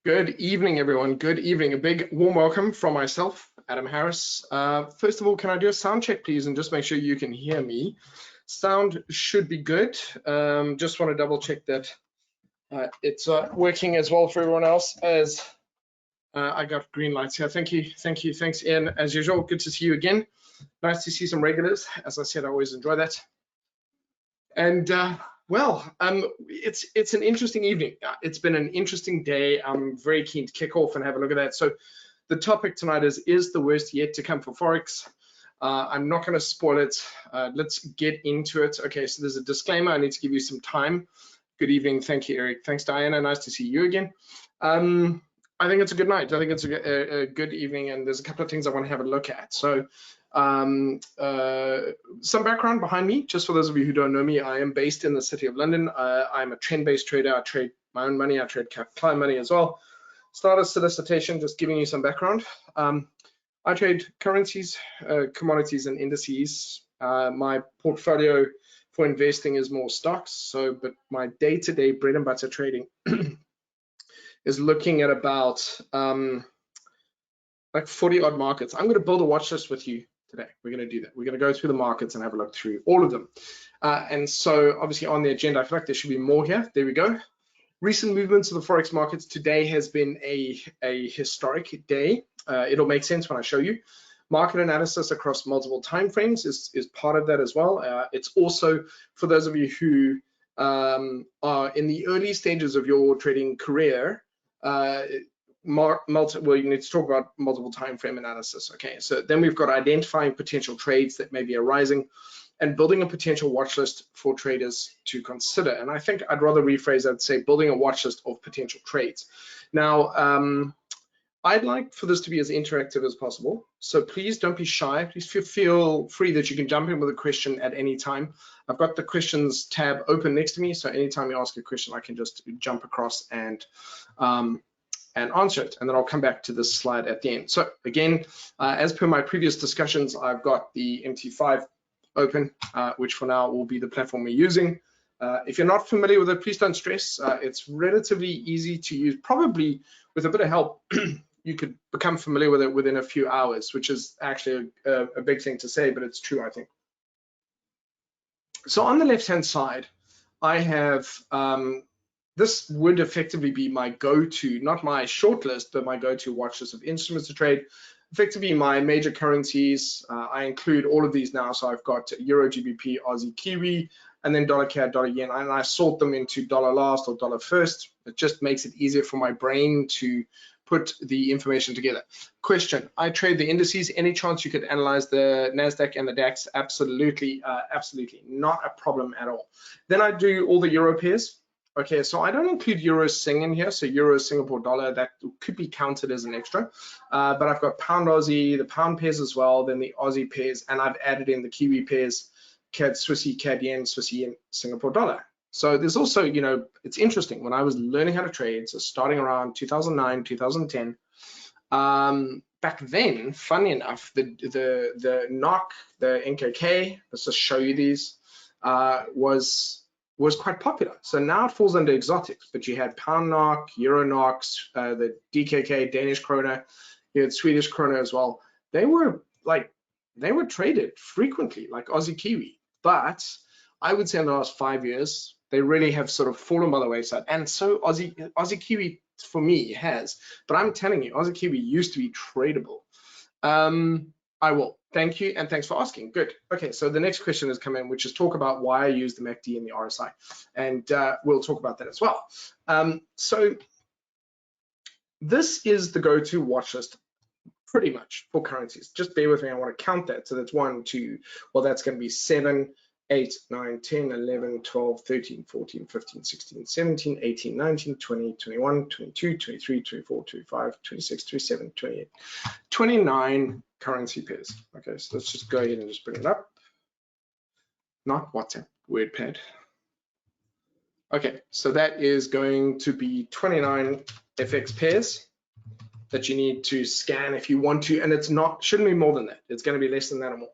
Good evening, everyone. Good evening. A big warm welcome from myself, Adam Harris. First of all, can I do a sound check, please, and just make sure you can hear me? Sound should be good. Just want to double check that it's working as well for everyone else as I got green lights here. Thank you. Thanks, Ian. As usual, good to see you again. Nice to see some regulars. As I said, I always enjoy that. And it's an interesting evening. It's been an interesting day. I'm very keen to kick off and have a look at that. So the topic tonight is the worst yet to come for Forex. I'm not going to spoil it. Let's get into it. Okay, so there's a disclaimer. I need to give you some time. Good evening. Thank you, Eric. Thanks, Diana. Nice to see you again. I think it's a good night. I think it's a good evening, and there's a couple of things I want to have a look at. So some background behind me, just for those of you who don't know me, I am based in the city of London. I'm a trend-based trader. I trade my own money. I trade client money as well. Start a solicitation, just giving you some background. I trade currencies, commodities, and indices. My portfolio for investing is more stocks. But my day-to-day bread and butter trading is looking at about like 40 odd markets. I'm going to build a watch list with you today. We're going to do that. We're going to go through the markets and have a look through all of them. And so obviously on the agenda, I feel like there should be more here. There we go. Recent movements of the Forex markets. Today has been a historic day. It'll make sense when I show you. Market analysis across multiple time frames is part of that as well. It's also for those of you who are in the early stages of your trading career, well, you need to talk about multiple time frame analysis. Okay, so then we've got identifying potential trades that may be arising and building a potential watch list for traders to consider. And I think I'd rather rephrase that, say building a watch list of potential trades. Now, I'd like for this to be as interactive as possible. So please don't be shy. Please feel free that you can jump in with a question at any time. I've got the questions tab open next to me. So anytime you ask a question, I can just jump across and answer it. And then I'll come back to this slide at the end. So again, as per my previous discussions, I've got the MT5 open, which for now will be the platform we're using. If you're not familiar with it, please don't stress. It's relatively easy to use. Probably with a bit of help, you could become familiar with it within a few hours, which is actually a big thing to say, but it's true, I think. So on the left-hand side, I have, this would effectively be my go-to, not my short list, but my go-to watch list of instruments to trade. Effectively my major currencies. I include all of these now. So I've got Euro, GBP, Aussie, Kiwi, and then dollar CAD, dollar yen, and I sort them into dollar last or dollar first. It just makes it easier for my brain to put the information together. Question, I trade the indices. Any chance you could analyze the Nasdaq and the DAX? Absolutely, absolutely, not a problem at all. Then I do all the Euro pairs. Okay, so I don't include Euro Sing in here, so Euro, Singapore dollar, that could be counted as an extra. But I've got Pound Aussie, the Pound pairs as well, then the Aussie pairs, and I've added in the Kiwi pairs, CAD Swissy, CAD yen, Swissy yen, Singapore dollar. So there's also, you know, it's interesting, when I was learning how to trade, so starting around 2009, 2010, back then, funny enough, the NOK, the NKK, let's just show you these, was quite popular. So now it falls under exotics, but you had Pound NOK, Euro NOK, the DKK, Danish krona, you had Swedish krona as well. They were traded frequently, like Aussie Kiwi, but I would say in the last 5 years, they really have sort of fallen by the wayside. And so Aussie Kiwi for me has, but I'm telling you, Aussie Kiwi used to be tradable. I will. Thank you, and thanks for asking. Good. Okay, so the next question has come in, which is talk about why I use the MACD and the RSI, and we'll talk about that as well. So this is the go-to watch list pretty much for currencies. Just bear with me, I want to count that. So that's 1, 2, well, that's going to be 7, 8, 9, 10, 11, 12, 13, 14, 15, 16, 17, 18, 19, 20, 21, 22, 23, 24, 25, 26, 27, 28, 29 currency pairs. Okay, so let's just go ahead and just bring it up. Not WhatsApp, WordPad. Okay, so that is going to be 29 FX pairs. that you need to scan if you want to, and it's not, shouldn't be more than that. It's going to be less than that or more.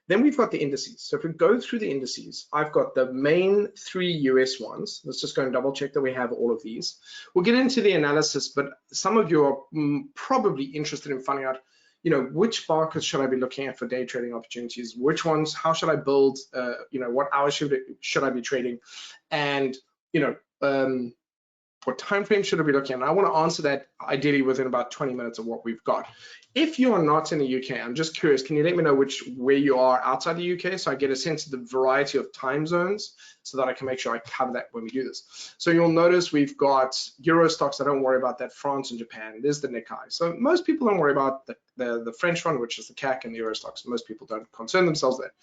Then we've got the indices. So if we go through the indices, I've got the main 3 US ones. Let's just go and double check that we have all of these. We'll get into the analysis, but some of you are probably interested in finding out, you know, which markets should I be looking at for day trading opportunities? Which ones? How should I build? You know, what hours should I be trading? And you know, what time frame should I be looking at? And I want to answer that ideally within about 20 minutes of what we've got. If you are not in the UK, I'm just curious, can you let me know where you are outside the UK so I get a sense of the variety of time zones so that I can make sure I cover that when we do this. So you'll notice we've got Euro stocks. I don't worry about that. France and Japan. There's the Nikkei. So most people don't worry about the French one, which is the CAC, and the Euro stocks. Most people don't concern themselves there.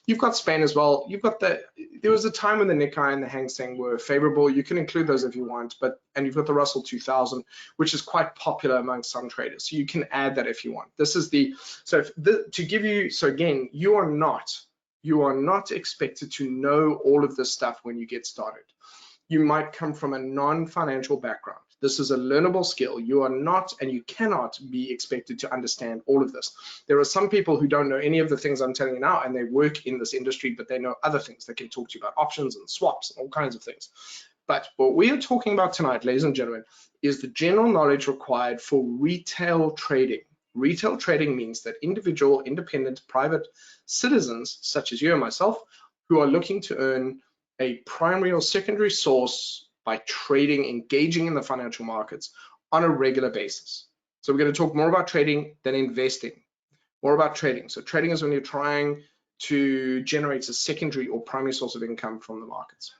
You've got Spain as well. You've got there was a time when the Nikkei and the Hang Seng were favorable. You can include those if you want, and you've got the Russell 2000, which is quite popular among some traders. So you can add that if you want. This is to give you, so again, you are not expected to know all of this stuff when you get started. You might come from a non-financial background. This is a learnable skill. You are not, and you cannot be expected to understand all of this. There are some people who don't know any of the things I'm telling you now, and they work in this industry, but they know other things. They can talk to you about options and swaps and all kinds of things. But what we are talking about tonight, ladies and gentlemen, is the general knowledge required for retail trading. Retail trading means that individual, independent, private citizens, such as you and myself, who are looking to earn a primary or secondary source by trading, engaging in the financial markets on a regular basis. So we're going to talk more about trading than investing, more about trading. So trading is when you're trying to generate a secondary or primary source of income from the markets.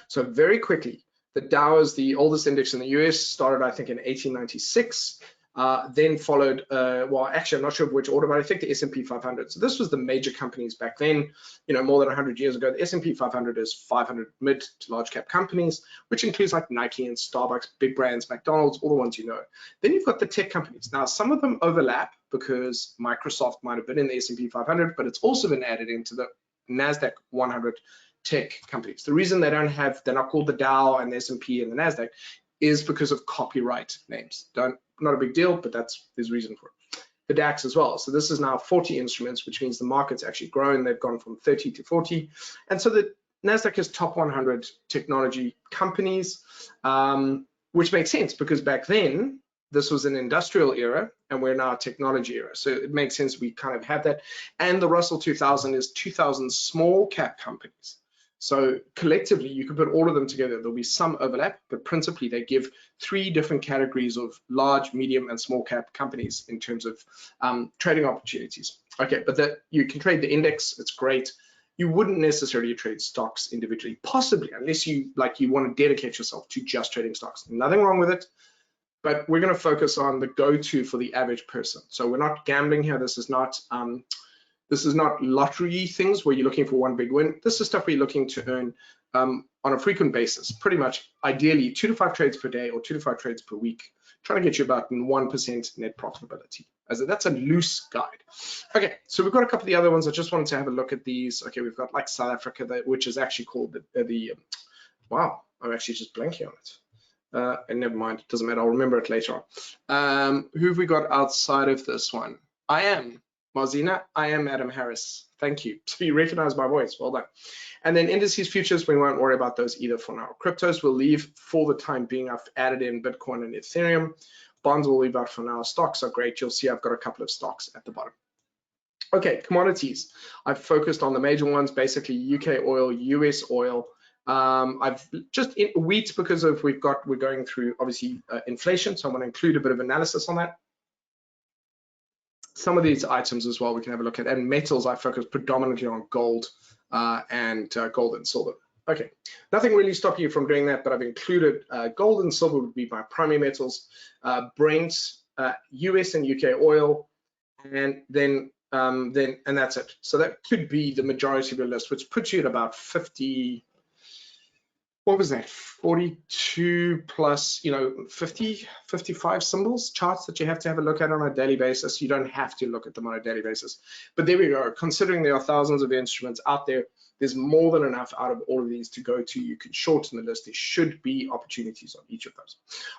So very quickly, the Dow is the oldest index in the US, started I think in 1896. Then followed, well, actually, I'm not sure which order, but I think the S&P 500. So this was the major companies back then, you know, more than 100 years ago. The S&P 500 is 500 mid to large cap companies, which includes like Nike and Starbucks, big brands, McDonald's, all the ones you know. Then you've got the tech companies. Now, some of them overlap because Microsoft might have been in the S&P 500, but it's also been added into the Nasdaq 100 tech companies. The reason they're not called the Dow and the S&P and the Nasdaq is because of copyright names. Not a big deal, but there's a reason for it. The DAX as well. So this is now 40 instruments, which means the market's actually grown. They've gone from 30 to 40. And so the Nasdaq is top 100 technology companies, which makes sense because back then, this was an industrial era and we're now a technology era. So it makes sense we kind of have that. And the Russell 2000 is 2,000 small cap companies. So collectively, you can put all of them together. There'll be some overlap, but principally they give 3 different categories of large, medium, and small cap companies in terms of trading opportunities. Okay, but you can trade the index. It's great. You wouldn't necessarily trade stocks individually, possibly, unless you want to dedicate yourself to just trading stocks. Nothing wrong with it, but we're going to focus on the go-to for the average person. So we're not gambling here. This is not lottery things where you're looking for one big win. This is stuff where you're looking to earn on a frequent basis, pretty much ideally 2 to 5 trades per day or 2 to 5 trades per week, trying to get you about 1% net profitability. That's a loose guide. Okay, so we've got a couple of the other ones. I just wanted to have a look at these. Okay, we've got like South Africa, which is actually called wow, I'm actually just blanking on it. And never mind, it doesn't matter, I'll remember it later on. Who have we got outside of this one? Marzina, I am Adam Harris. Thank you. So you recognize my voice. Well done. And then indices futures, we won't worry about those either for now. Cryptos we'll leave for the time being. I've added in Bitcoin and Ethereum. Bonds we'll leave out for now. Stocks are great. You'll see I've got a couple of stocks at the bottom. Okay, commodities. I've focused on the major ones, basically UK oil, US oil. I've just wheat because of we're going through obviously inflation, so I'm going to include a bit of analysis on that. Some of these items as well we can have a look at, and metals I focus predominantly on gold and gold and silver. Okay, nothing really stopping you from doing that, but I've included gold and silver would be my primary metals, Brent, US and UK oil, and then that's it. So that could be the majority of your list, which puts you at about 50. what was that, 42 plus, 50, 55 symbols, charts that you have to have a look at on a daily basis. You don't have to look at them on a daily basis. But there we go. Considering there are thousands of instruments out there, there's more than enough out of all of these to go to. You can shorten the list. There should be opportunities on each of those.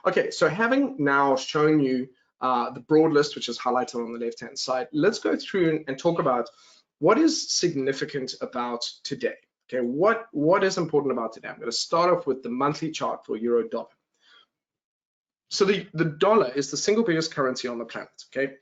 Okay, so having now shown you the broad list, which is highlighted on the left-hand side, let's go through and talk about what is significant about today. Okay, what is important about today? I'm going to start off with the monthly chart for euro dollar. So the dollar is the single biggest currency on the planet. Okay,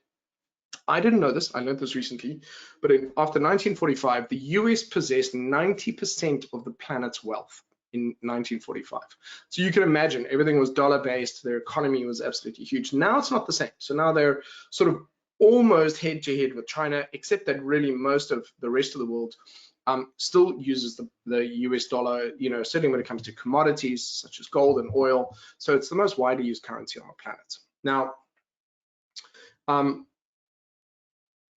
I didn't know this. I learned this recently, but after 1945, the US possessed 90% of the planet's wealth in 1945. So you can imagine everything was dollar-based. Their economy was absolutely huge. Now it's not the same. So now they're sort of almost head-to-head with China, except that really most of the rest of the world still uses the US dollar, certainly when it comes to commodities such as gold and oil. So it's the most widely used currency on the planet. Now,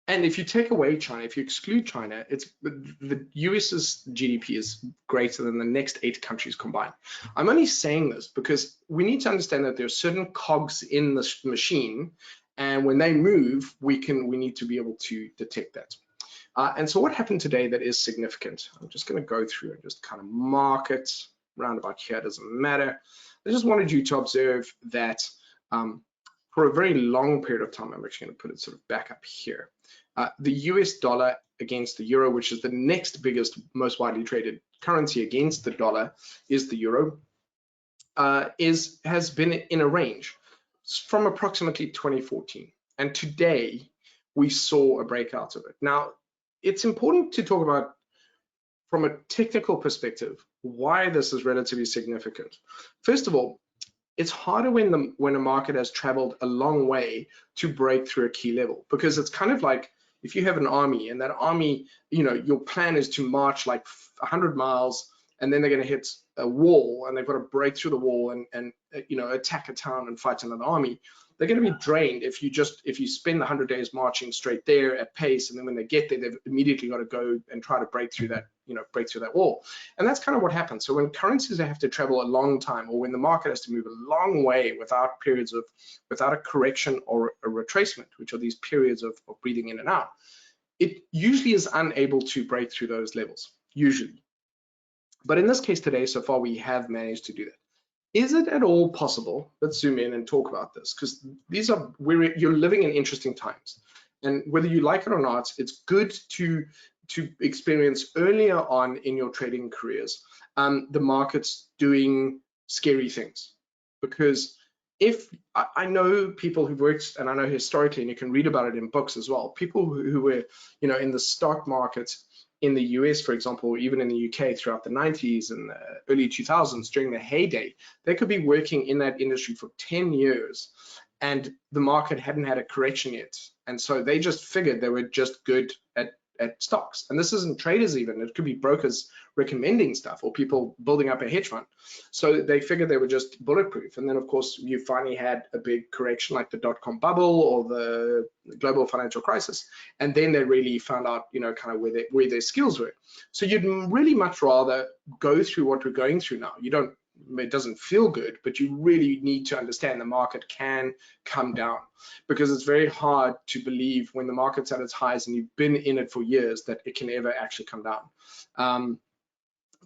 and if you take away China, if you exclude China, it's the US's GDP is greater than the next 8 countries combined. I'm only saying this because we need to understand that there are certain cogs in the machine, and when they move, we need to be able to detect that. And so what happened today that is significant? I'm just going to go through and just kind of mark it round about here. It doesn't matter. I just wanted you to observe that for a very long period of time, I'm actually going to put it sort of back up here. The US dollar against the euro, which is the next biggest, most widely traded currency against the dollar, is the euro, has been in a range from approximately 2014. And today we saw a breakout of it. Now, it's important to talk about from a technical perspective why this is relatively significant. First of all, it's harder when a market has traveled a long way to break through a key level, because it's kind of like if you have an army and that army, your plan is to march like 100 miles and then they're going to hit a wall and they've got to break through the wall and attack a town and fight another army. They're going to be drained if you spend 100 days marching straight there at pace, and then when they get there, they've immediately got to go and try to break through that wall. And that's kind of what happens. So when currencies have to travel a long time, or when the market has to move a long way without a correction or a retracement, which are these periods of breathing in and out, it usually is unable to break through those levels, usually. But in this case today, so far, we have managed to do that. Is it at all possible? Let's zoom in and talk about this, because you're living in interesting times, and whether you like it or not, it's good to experience earlier on in your trading careers the markets doing scary things. Because if I know people who've worked, and I know historically, and you can read about it in books as well, people who were in the stock market in the US, for example, or even in the UK throughout the 90s and the early 2000s during the heyday, they could be working in that industry for 10 years and the market hadn't had a correction yet. And so they just figured they were just good at stocks. And this isn't traders even, it could be brokers recommending stuff or people building up a hedge fund. So they figured they were just bulletproof. And then of course you finally had a big correction like the dot-com bubble or the global financial crisis. And then they really found out, kind of where their skills were. So you'd really much rather go through what we're going through now. It doesn't feel good, but you really need to understand the market can come down, because it's very hard to believe when the market's at its highs and you've been in it for years that it can ever actually come down.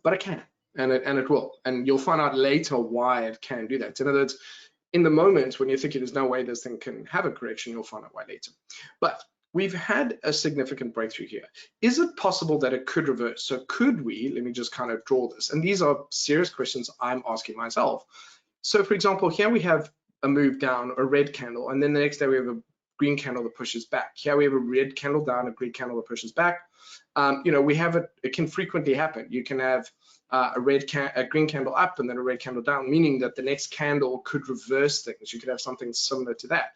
But it can, and it will, and you'll find out later why it can do that. In other words, in the moment when you're thinking there's no way this thing can have a correction, you'll find out why later. But we've had a significant breakthrough here. Is it possible that it could reverse? So could we, let me just kind of draw this, and these are serious questions I'm asking myself. So for example, here we have a move down, a red candle, and then the next day we have a green candle that pushes back. Here we have a red candle down, a green candle that pushes back. We have it can frequently happen. You can have a green candle up and then a red candle down, meaning that the next candle could reverse things. You could have something similar to that.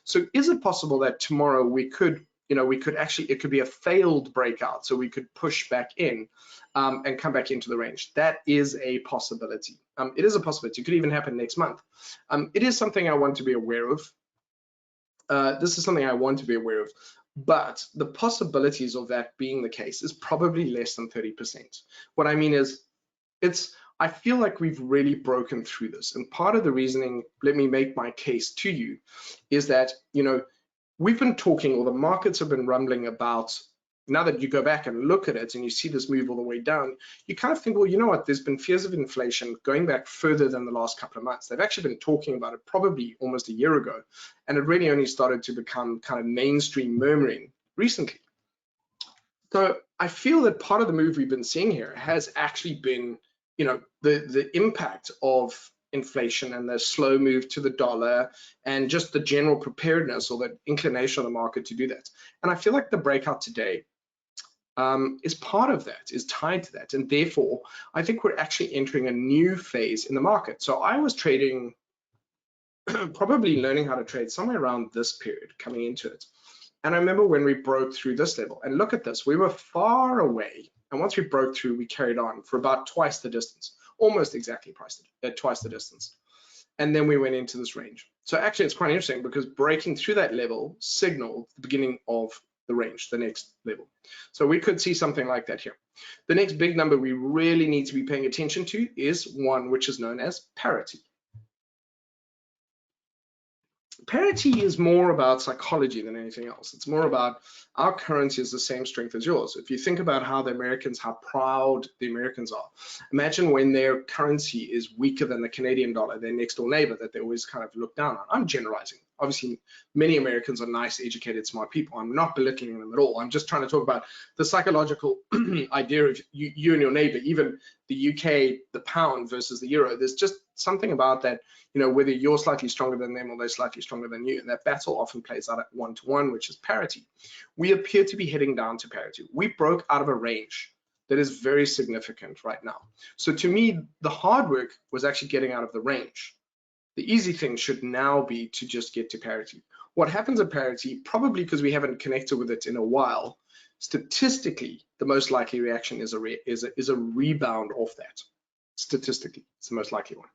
So is it possible that tomorrow we could actually, it could be a failed breakout, so we could push back in and come back into the range? That is a possibility. It is a possibility. It could even happen next month. It is something I want to be aware of. This is something I want to be aware of, but the possibilities of that being the case is probably less than 30%. What I mean is, it's I feel like we've really broken through this. And part of the reasoning, let me make my case to you, is that, we've been talking, or the markets have been rumbling about, now that you go back and look at it and you see this move all the way down, you kind of think, well, you know what, there's been fears of inflation going back further than the last couple of months. They've actually been talking about it probably almost a year ago, and it really only started to become kind of mainstream murmuring recently. So I feel that part of the move we've been seeing here has actually been, the impact of inflation and the slow move to the dollar and just the general preparedness or the inclination of the market to do that. And I feel like the breakout today is part of that, is tied to that. And therefore, I think we're actually entering a new phase in the market. So I was trading, probably learning how to trade somewhere around this period coming into it. And I remember when we broke through this level, and look at this, we were far away. And once we broke through, we carried on for about twice the distance, almost exactly twice the distance. And then we went into this range. So actually, it's quite interesting because breaking through that level signaled the beginning of the range, the next level. So we could see something like that here. The next big number we really need to be paying attention to is one which is known as parity. Parity is more about psychology than anything else. It's more about our currency is the same strength as yours. If you think about how proud the Americans are, imagine when their currency is weaker than the Canadian dollar, their next door neighbor that they always kind of look down on. I'm generalizing. Obviously, many Americans are nice, educated, smart people. I'm not belittling them at all. I'm just trying to talk about the psychological idea of you and your neighbor, even the UK, the pound versus the euro. There's just something about that, whether you're slightly stronger than them or they're slightly stronger than you. And that battle often plays out at 1-to-1, which is parity. We appear to be heading down to parity. We broke out of a range that is very significant right now. So to me, the hard work was actually getting out of the range. The easy thing should now be to just get to parity. What happens at parity, probably because we haven't connected with it in a while, statistically, the most likely reaction is a rebound off that. Statistically, it's the most likely one.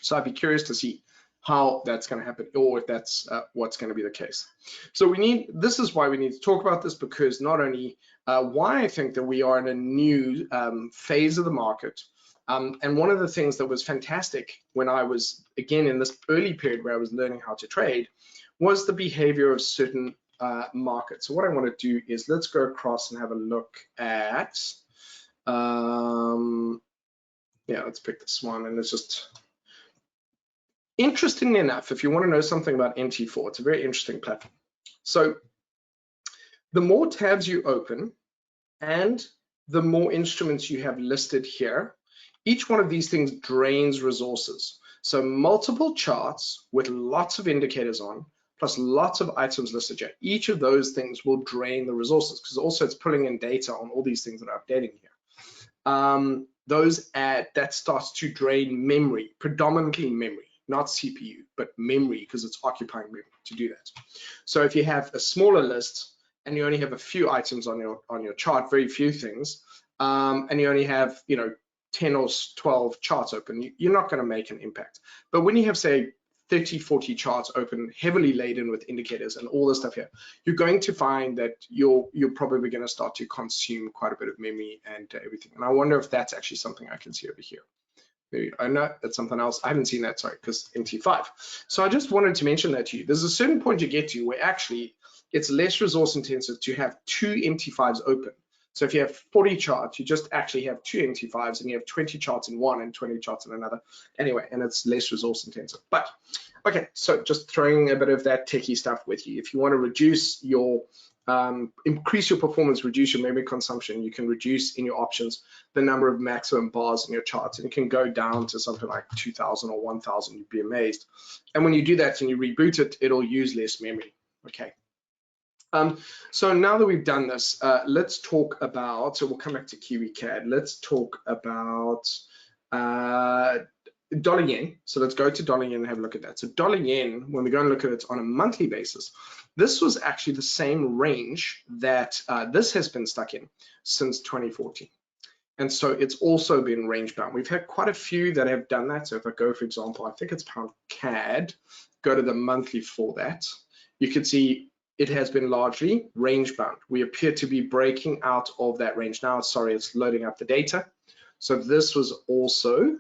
So I'd be curious to see how that's going to happen, or if that's what's going to be the case. So this is why we need to talk about this, because not only why I think that we are in a new phase of the market, and one of the things that was fantastic when I was, again, in this early period where I was learning how to trade, was the behavior of certain markets. So what I want to do is let's go across and have a look at, let's pick this one, and it's just, interestingly enough, if you want to know something about MT4, it's a very interesting platform. So the more tabs you open and the more instruments you have listed here, each one of these things drains resources. So multiple charts with lots of indicators on, plus lots of items listed here. Each of those things will drain the resources, because also it's pulling in data on all these things that are updating here. That starts to drain memory, predominantly memory, not CPU, but memory, because it's occupying memory to do that. So if you have a smaller list and you only have a few items on your chart, very few things, and you only have 10 or 12 charts open, you're not going to make an impact. But when you have, say, 30, 40 charts open, heavily laden with indicators and all this stuff here, you're going to find that you're probably going to start to consume quite a bit of memory and everything. And I wonder if that's actually something I can see over here. Maybe I know that's something else. I haven't seen that, sorry, because MT5. So I just wanted to mention that to you. There's a certain point you get to where actually it's less resource intensive to have 2 MT5s open. So if you have 40 charts, you just actually have 2 MT5s, and you have 20 charts in one and 20 charts in another. Anyway, and it's less resource intensive. But okay, so just throwing a bit of that techie stuff with you. If you want to reduce your increase your performance, reduce your memory consumption, you can reduce in your options the number of maximum bars in your charts, and it can go down to something like 2,000 or 1,000. You'd be amazed. And when you do that and you reboot it, it'll use less memory. Okay. So now that we've done this, let's talk about, so we'll come back to KiwiCAD. Let's talk about dollar yen. So let's go to dollar yen and have a look at that. So dollar yen, when we go and look at it on a monthly basis, this was actually the same range that this has been stuck in since 2014. And so it's also been range bound. We've had quite a few that have done that. So if I go, for example, I think it's pound CAD, go to the monthly for that, you can see it has been largely range bound. We appear to be breaking out of that range now. Sorry, it's loading up the data. So this was also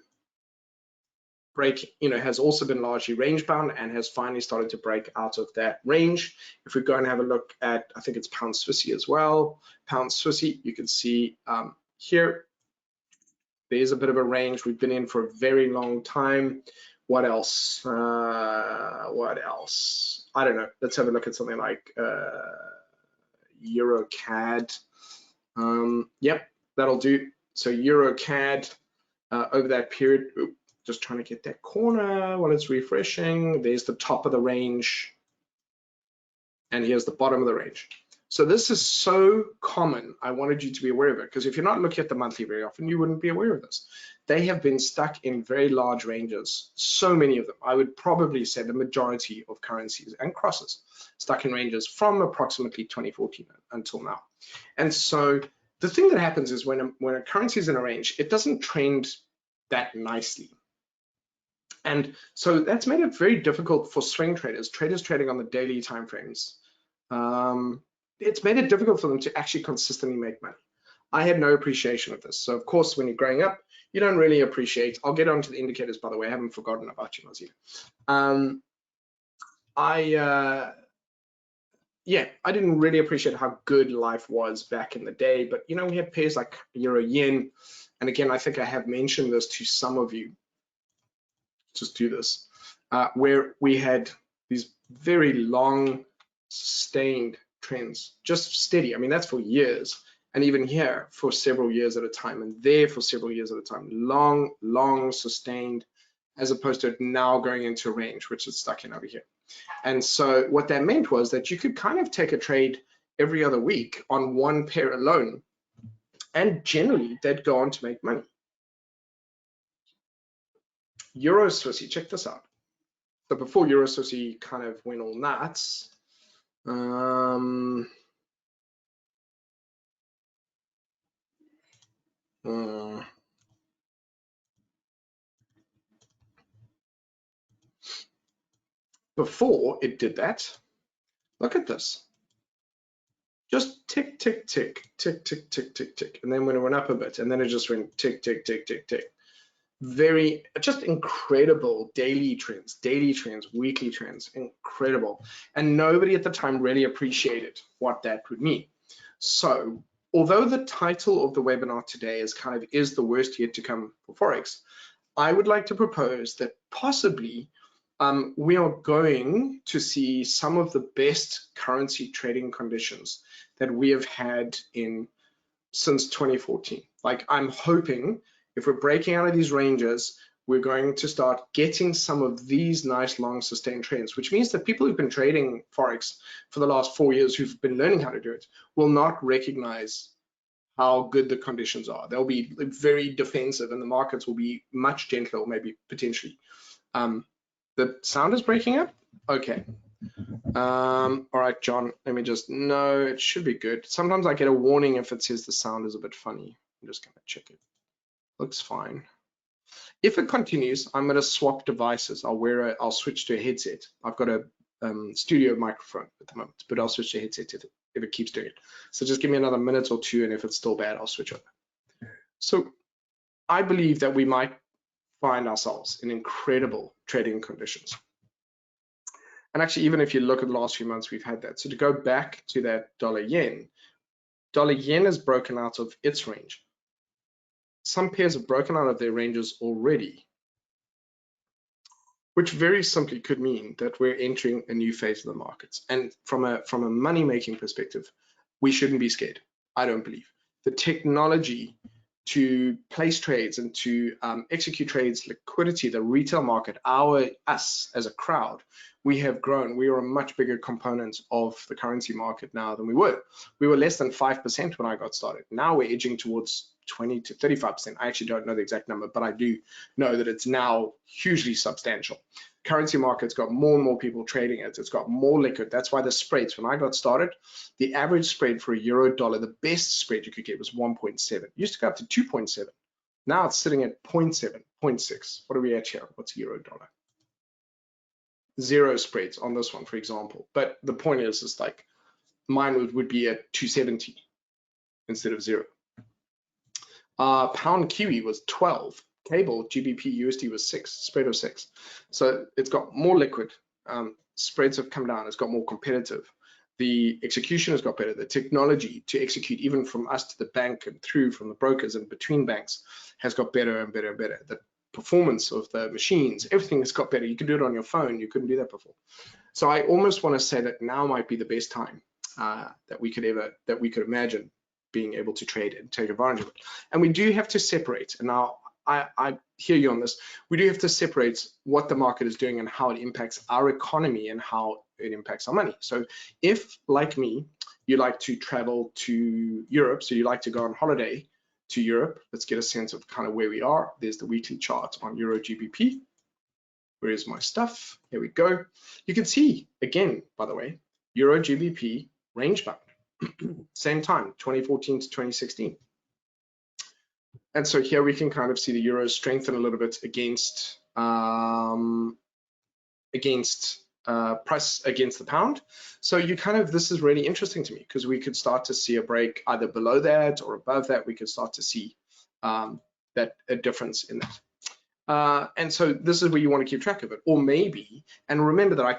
has also been largely range bound and has finally started to break out of that range. If we go and have a look at, I think it's pound Swissy as well, pound Swissy, you can see here, there's a bit of a range. We've been in for a very long time. What else? What else? I don't know. Let's have a look at something like Eurocad. Yep, that'll do. So Eurocad over that period, just trying to get that corner while it's refreshing. There's the top of the range, and here's the bottom of the range. So this is so common. I wanted you to be aware of it, because if you're not looking at the monthly very often, you wouldn't be aware of this. They have been stuck in very large ranges, so many of them. I would probably say the majority of currencies and crosses stuck in ranges from approximately 2014 until now. And so the thing that happens is when a currency is in a range, it doesn't trend that nicely. And so that's made it very difficult for swing traders trading on the daily time frames. It's made it difficult for them to actually consistently make money. I had no appreciation of this. So of course, when you're growing up, you don't really appreciate. I'll get onto the indicators, by the way. I haven't forgotten about you, Nazir. I didn't really appreciate how good life was back in the day. But you know, we had pairs like Euro Yen, and again, I think I have mentioned this to some of you. Just do this, where we had these very long, sustained trends, just steady. I mean, that's for years, and even here for several years at a time, and there for several years at a time. Long, sustained, as opposed to now going into a range, which is stuck in over here. And so what that meant was that you could kind of take a trade every other week on one pair alone, and generally they'd go on to make money. Euro Swissy, check this out. So before Euro Swissy kind of went all nuts, before it did that, look at this. Just tick, tick, tick, tick, tick, tick, tick, tick. And then when it went up a bit, and then it just went tick, tick, tick, tick, tick. Very, just incredible daily trends, weekly trends, incredible. And nobody at the time really appreciated what that would mean. So although the title of the webinar today is is the worst yet to come for Forex, I would like to propose that possibly we are going to see some of the best currency trading conditions that we have had since 2014. Like, I'm hoping if we're breaking out of these ranges, we're going to start getting some of these nice long sustained trends, which means that people who've been trading Forex for the last 4 years, who've been learning how to do it, will not recognize how good the conditions are. They'll be very defensive, and the markets will be much gentler, or maybe potentially. The sound is breaking up? Okay. All right, John, let me just, no, it should be good. Sometimes I get a warning if it says the sound is a bit funny. I'm just gonna check it. Looks fine. If it continues, I'm gonna swap devices. I'll switch to a headset. I've got a studio microphone at the moment, but I'll switch to a headset if it keeps doing it. So just give me another minute or two, and if it's still bad, I'll switch over. So I believe that we might find ourselves in incredible trading conditions. And actually, even if you look at the last few months, we've had that. So to go back to that dollar yen has broken out of its range. Some pairs have broken out of their ranges already, which very simply could mean that we're entering a new phase of the markets. And from a money-making perspective, we shouldn't be scared. I don't believe. The technology to place trades and to execute trades, liquidity, the retail market, us as a crowd, we have grown. We are a much bigger component of the currency market now than we were. We were less than 5% when I got started. Now we're edging towards 20 to 35%. I actually don't know the exact number, but I do know that it's now hugely substantial. Currency market's got more and more people trading it. It's got more liquid. That's why the spreads, when I got started, the average spread for a euro dollar, the best spread you could get was 1.7. Used to go up to 2.7. Now it's sitting at 0.7, 0.6. What are we at here? What's euro dollar? Zero spreads on this one, for example. But the point is like mine would be at 270 instead of 0. Pound Kiwi was 12. Cable GBP USD was 6, spread of 6. So it's got more liquid. Spreads have come down. It's got more competitive. The execution has got better. The technology to execute, even from us to the bank and through from the brokers and between banks, has got better and better and better. The performance of the machines, everything has got better. You can do it on your phone. You couldn't do that before. So I almost want to say that now might be the best time that we could imagine being able to trade and take advantage of it. And we do have to separate. And now I hear you on this. We do have to separate what the market is doing and how it impacts our economy and how it impacts our money. So if, like me, you like to travel to Europe, so you like to go on holiday to Europe, let's get a sense of kind of where we are. There's the weekly chart on Euro GBP. Where is my stuff? Here we go. You can see, again, by the way, Euro GBP range bound. Same time, 2014 to 2016. And so here we can kind of see the euro strengthen a little bit against price against the pound. So you kind of, this is really interesting to me because we could start to see a break either below that or above that. We could start to see that a difference in that. And so this is where you want to keep track of it. Or maybe, and remember that I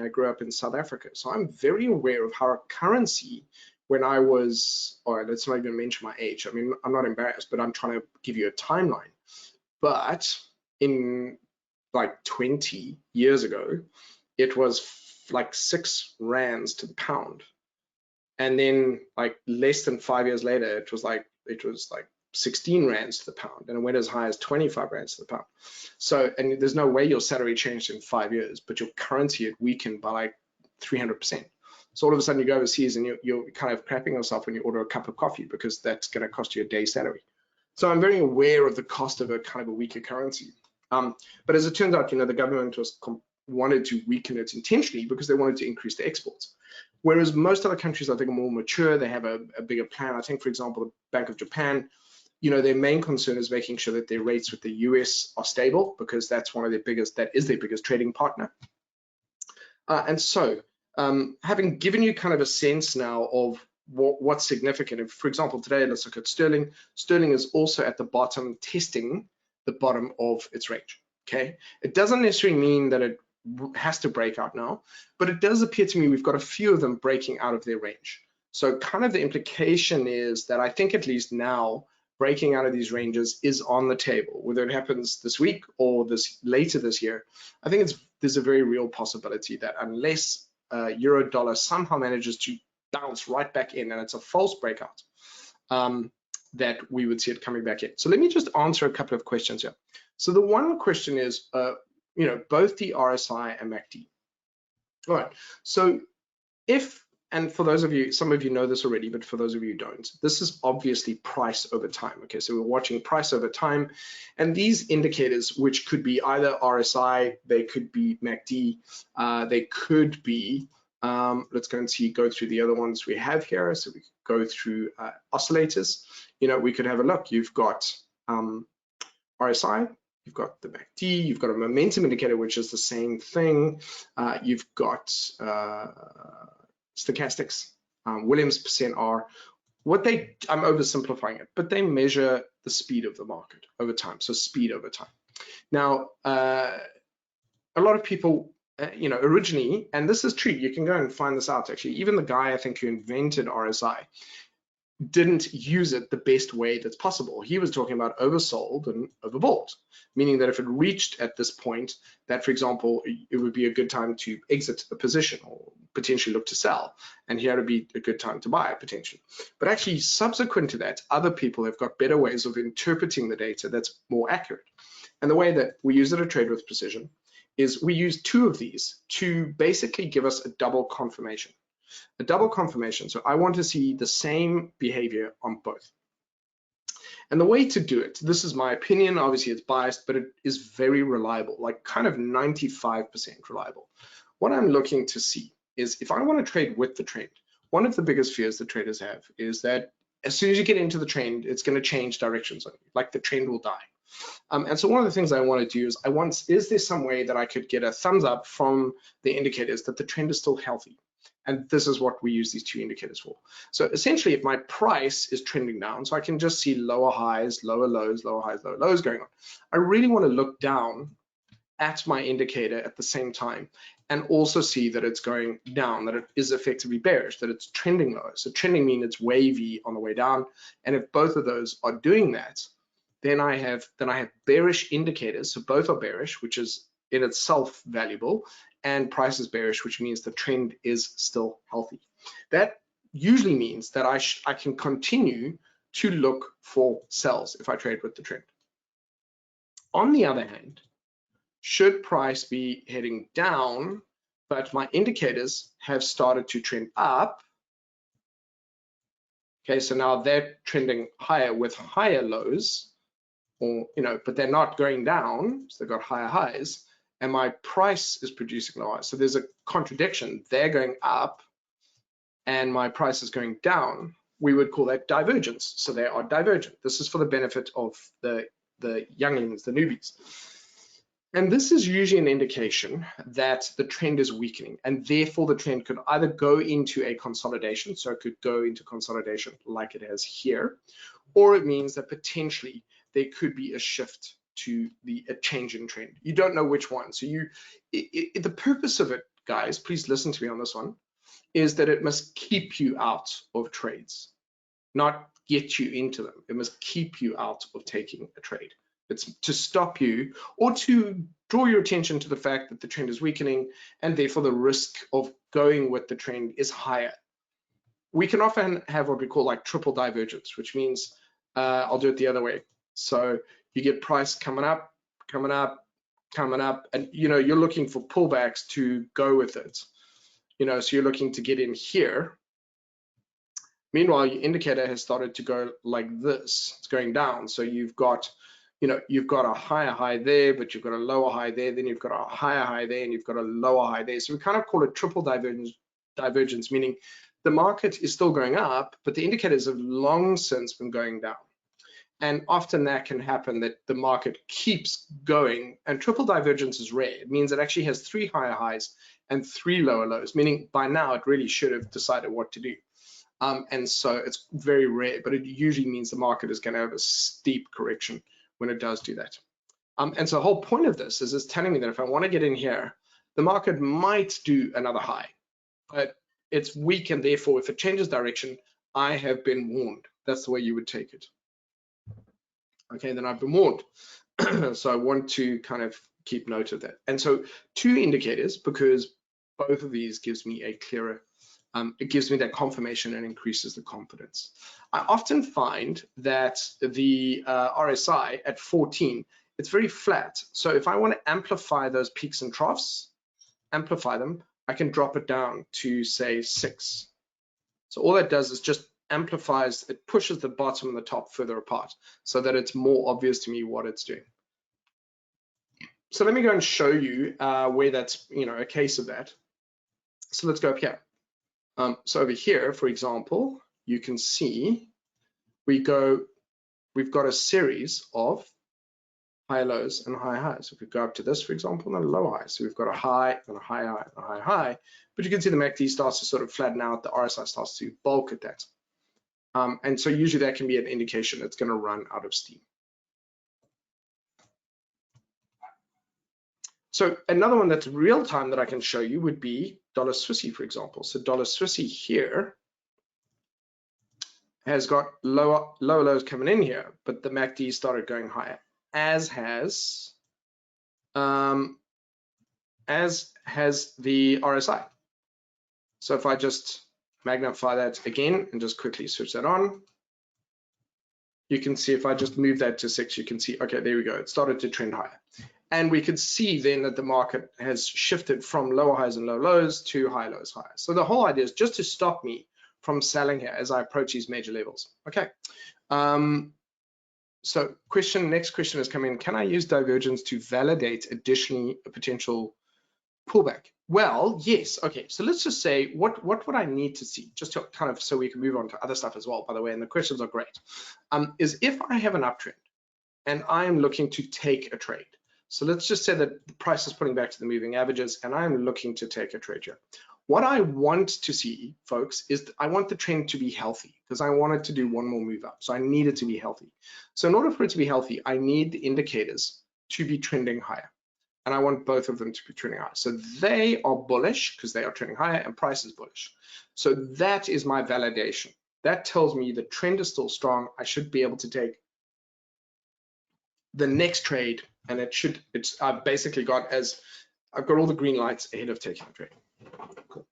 grew up in South Africa. So I'm very aware of how our currency, when I was, all right, let's not even mention my age. I mean, I'm not embarrassed, but I'm trying to give you a timeline. But in like 20 years ago, it was like 6 rands to the pound. And then like less than 5 years later, it was like 16 rands to the pound, and it went as high as 25 rands to the pound. So, and there's no way your salary changed in 5 years, but your currency had weakened by like 300%. So all of a sudden you go overseas and you're kind of crapping yourself when you order a cup of coffee because that's going to cost you a day's salary. So I'm very aware of the cost of a kind of a weaker currency. But as it turns out, the government wanted to weaken it intentionally because they wanted to increase the exports. Whereas most other countries, I think, are more mature. They have a bigger plan. I think, for example, the Bank of Japan, their main concern is making sure that their rates with the US are stable because that's that is their biggest trading partner. And so having given you kind of a sense now of what's significant, if, for example, today, let's look at sterling. Sterling is also at the bottom, testing the bottom of its range, okay? It doesn't necessarily mean that it has to break out now, but it does appear to me we've got a few of them breaking out of their range. So kind of the implication is that I think at least now breaking out of these ranges is on the table. Whether it happens this week or later this year, I think there's a very real possibility that unless euro dollar somehow manages to bounce right back in and it's a false breakout, that we would see it coming back in. So let me just answer a couple of questions here. So the one question is, both the RSI and MACD. All right, so and for those of you, some of you know this already, but for those of you who don't, this is obviously price over time. Okay, so we're watching price over time, and these indicators, which could be either RSI, they could be MACD, they could be, let's go through the other ones we have here. So we could go through oscillators. We could have a look. You've got RSI, you've got the MACD, you've got a momentum indicator, which is the same thing. You've got stochastics, Williams %R. I'm oversimplifying it, but they measure the speed of the market over time. So speed over time. Now, a lot of people, originally, and this is true, you can go and find this out actually, even the guy I think who invented RSI didn't use it the best way that's possible. He was talking about oversold and overbought, meaning that if it reached at this point, that, for example, it would be a good time to exit the position or potentially look to sell, and here would be a good time to buy potentially. But actually, subsequent to that, other people have got better ways of interpreting the data that's more accurate. And the way that we use it at Trade with Precision is we use 2 of these to basically give us a double confirmation. A double confirmation. So I want to see the same behavior on both. And the way to do it, this is my opinion, obviously it's biased, but it is very reliable, like kind of 95% reliable. What I'm looking to see is if I want to trade with the trend, one of the biggest fears that traders have is that as soon as you get into the trend, it's going to change directions on you, like the trend will die. And so one of the things I want to do is there some way that I could get a thumbs up from the indicators that the trend is still healthy? And this is what we use these two indicators for. So essentially, if my price is trending down, so I can just see lower highs, lower lows, lower highs, lower lows going on. I really want to look down at my indicator at the same time and also see that it's going down, that it is effectively bearish, that it's trending lower. So trending means it's wavy on the way down. And if both of those are doing that, then I have bearish indicators. So both are bearish, which is in itself valuable, and price is bearish, which means the trend is still healthy. That usually means that I can continue to look for sells if I trade with the trend. On the other hand, should price be heading down, but my indicators have started to trend up, okay, so now they're trending higher with higher lows, or but they're not going down, so they've got higher highs, and my price is producing lower highs. So there's a contradiction. They're going up and my price is going down. We would call that divergence. So they are divergent. This is for the benefit of the younglings, the newbies. And this is usually an indication that the trend is weakening, and therefore the trend could either go into a consolidation, so it could go into consolidation like it has here, or it means that potentially there could be a shift to a change in trend. You don't know which one. So the purpose of it, guys, please listen to me on this one, is that it must keep you out of trades, not get you into them. It must keep you out of taking a trade. It's to stop you or to draw your attention to the fact that the trend is weakening and therefore the risk of going with the trend is higher. We can often have what we call like triple divergence, which means I'll do it the other way. So you get price coming up, coming up, coming up, and you're looking for pullbacks to go with it. So you're looking to get in here. Meanwhile, your indicator has started to go like this. It's going down. So you've got a higher high there, but you've got a lower high there, then you've got a higher high there, and you've got a lower high there. So we kind of call it triple divergence, meaning the market is still going up, but the indicators have long since been going down. And often that can happen, that the market keeps going, and triple divergence is rare. It means it actually has 3 higher highs and 3 lower lows, meaning by now it really should have decided what to do. And so it's very rare, but it usually means the market is going to have a steep correction when it does do that. And so the whole point of this is it's telling me that if I want to get in here, the market might do another high, but it's weak, and therefore if it changes direction, I have been warned. That's the way you would take it. Okay, then I've been warned. So I want to kind of keep note of that. And so 2 indicators, because both of these gives me a clearer, it gives me that confirmation and increases the confidence. I often find that the RSI at 14, it's very flat. So if I want to amplify those peaks and troughs, amplify them, I can drop it down to say 6. So all that does is just amplifies, it pushes the bottom and the top further apart so that it's more obvious to me what it's doing. So let me go and show you where that's a case of that. So let's go up here. So over here, for example, you can see we've got a series of high lows and high highs. If we go up to this, for example, and a low high, so we've got a high and a high high and a high high, but you can see the MACD starts to sort of flatten out, the RSI starts to bulk at that. And so usually that can be an indication it's going to run out of steam. So another one that's real time that I can show you would be dollar Swissy, for example. So dollar Swissy here has got lower lows coming in here, but the MACD started going higher, as has the RSI. So if I just magnify that again and just quickly switch that on, you can see if I just move that to 6, you can see, okay, there we go. It started to trend higher. And we could see then that the market has shifted from lower highs and low lows to high lows, highs. So the whole idea is just to stop me from selling here as I approach these major levels. Okay. So next question is coming in. Can I use divergence to validate additionally a potential pullback? Well, yes. Okay, so let's just say what would I need to see, just to kind of, so we can move on to other stuff as well, by the way, and the questions are great, is if I have an uptrend and I am looking to take a trade. So let's just say that the price is putting back to the moving averages and I'm looking to take a trade here. What I want to see, folks, is I want the trend to be healthy because I want it to do one more move up. So I need it to be healthy. So in order for it to be healthy, I need the indicators to be trending higher. And I want both of them to be trending higher. So they are bullish because they are trending higher and price is bullish. So that is my validation. That tells me the trend is still strong. I should be able to take the next trade, and I've basically I've got all the green lights ahead of taking the trade. Cool.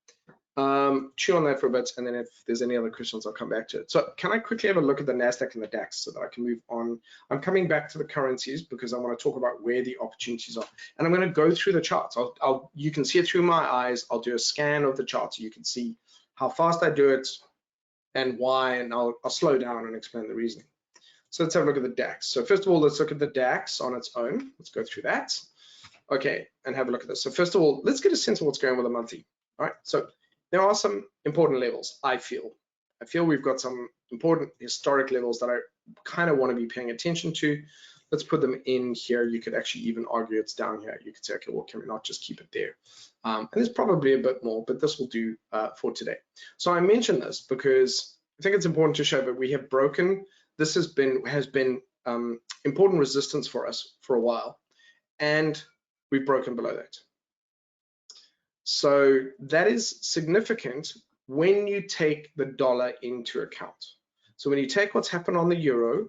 Chew on that for a bit, and then if there's any other questions, I'll come back to it. So can I quickly have a look at the Nasdaq and the DAX so that I can move on? I'm coming back to the currencies because I want to talk about where the opportunities are, and I'm going to go through the charts. You can see it through my eyes. I'll do a scan of the chart so you can see how fast I do it and why, and I'll slow down and explain the reasoning. So let's have a look at the DAX. So first of all, let's look at the DAX on its own. Let's go through that. Okay, and have a look at this. So first of all, let's get a sense of what's going on with the monthly. All right, so there are some important levels, I feel. We've got some important historic levels that I kind of want to be paying attention to. Let's put them in here. You could actually even argue it's down here. You could say, okay, well, can we not just keep it there? And there's probably a bit more, but this will do for today. So I mentioned this because I think it's important to show that we have broken. This has been important resistance for us for a while, and we've broken below that. So that is significant when you take the dollar into account. So when you take what's happened on the euro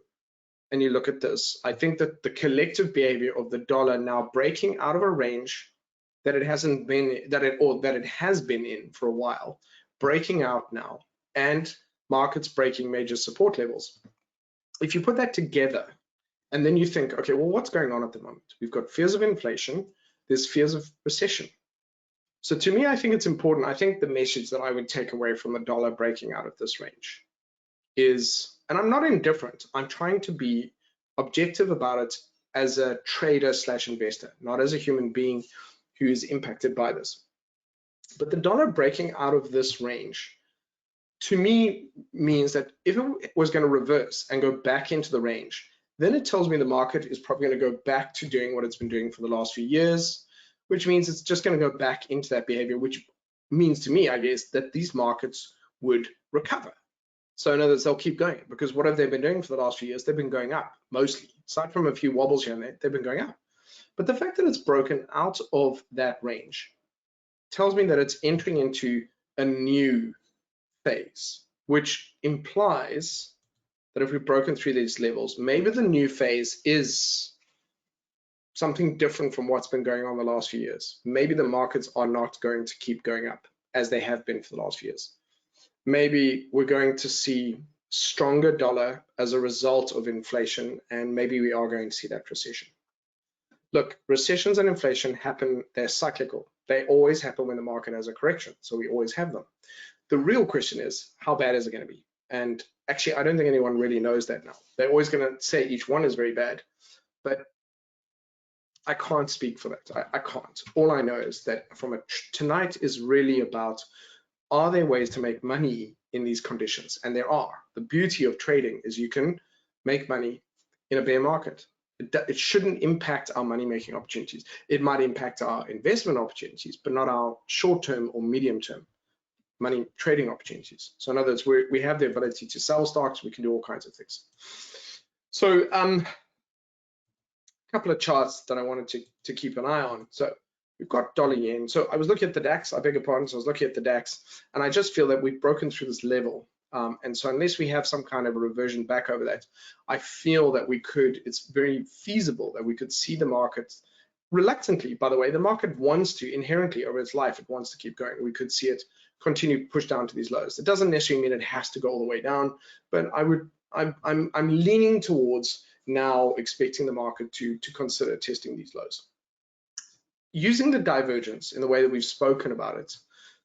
and you look at this, I think that the collective behavior of the dollar now breaking out of a range that it hasn't been, that it has been in for a while, breaking out now, and markets breaking major support levels. If you put that together and then you think, okay, well, what's going on at the moment? We've got fears of inflation, there's fears of recession. So to me, I think it's important. I think the message that I would take away from the dollar breaking out of this range is, and I'm not indifferent, I'm trying to be objective about it as a trader / investor, not as a human being who is impacted by this. But the dollar breaking out of this range, to me, means that if it was going to reverse and go back into the range, then it tells me the market is probably going to go back to doing what it's been doing for the last few years, which means it's just going to go back into that behavior, which means to me, I guess, that these markets would recover. So in other words, they'll keep going, because what have they been doing for the last few years? They've been going up, mostly. Aside from a few wobbles here and there, they've been going up. But the fact that it's broken out of that range tells me that it's entering into a new phase, which implies that if we've broken through these levels, maybe the new phase is something different from what's been going on the last few years. Maybe the markets are not going to keep going up as they have been for the last few years. Maybe we're going to see stronger dollar as a result of inflation, and maybe we are going to see that recession. Look, recessions and inflation happen, they're cyclical. They always happen when the market has a correction, so we always have them. The real question is, how bad is it going to be? And actually, I don't think anyone really knows that now. They're always going to say each one is very bad, but I can't speak for that. I can't. All I know is that tonight is really about, are there ways to make money in these conditions? And there are. The beauty of trading is you can make money in a bear market. It shouldn't impact our money-making opportunities. It might impact our investment opportunities, but not our short-term or medium-term money trading opportunities. So in other words, we have the ability to sell stocks. We can do all kinds of things. So a couple of charts that I wanted to keep an eye on. So we've got dollar yen. So I was looking at the DAX, I beg your pardon. So I was looking at the DAX, and I just feel that we've broken through this level. And so unless we have some kind of a reversion back over that, I feel that it's very feasible that we could see the market reluctantly. By the way, the market wants to inherently over its life, it wants to keep going. We could see it continue to push down to these lows. It doesn't necessarily mean it has to go all the way down, but I'm leaning towards now expecting the market to consider testing these lows. Using the divergence in the way that we've spoken about it.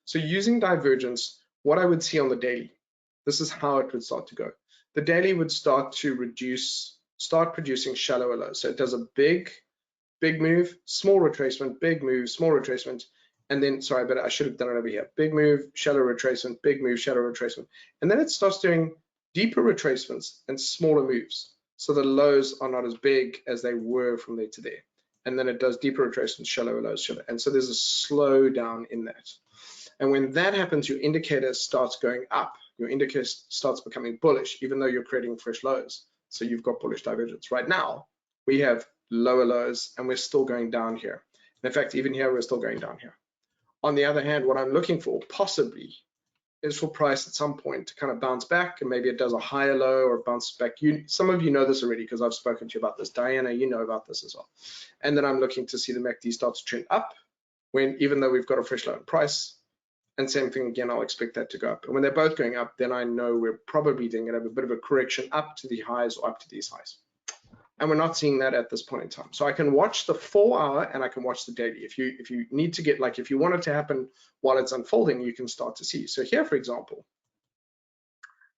So using divergence, what I would see on the daily, this is how it would start to go. The daily would start to start producing shallower lows. So it does a big move, small retracement, big move, small retracement, and then, sorry, but I should have done it over here. Big move, shallow retracement, big move, shallow retracement. And then it starts doing deeper retracements and smaller moves. So the lows are not as big as they were from there to there. And then it does deeper retracements, shallower lows, shallow. And so there's a slowdown in that. And when that happens, your indicator starts going up. Your indicator starts becoming bullish, even though you're creating fresh lows. So you've got bullish divergence. Right now, we have lower lows and we're still going down here. And in fact, even here, we're still going down here. On the other hand, what I'm looking for possibly is for price at some point to kind of bounce back, and maybe it does a higher low or bounces back. Some of you know this already because I've spoken to you about this. Diana, you know about this as well. And then I'm looking to see the MACD start to trend up when, even though we've got a fresh low in price. And same thing again, I'll expect that to go up. And when they're both going up, then I know we're probably going to have a bit of a correction up to the highs or up to these highs. And we're not seeing that at this point in time. So I can watch the 4-hour and I can watch the daily. If you need to get, like, if you want it to happen while it's unfolding, you can start to see. So here, for example,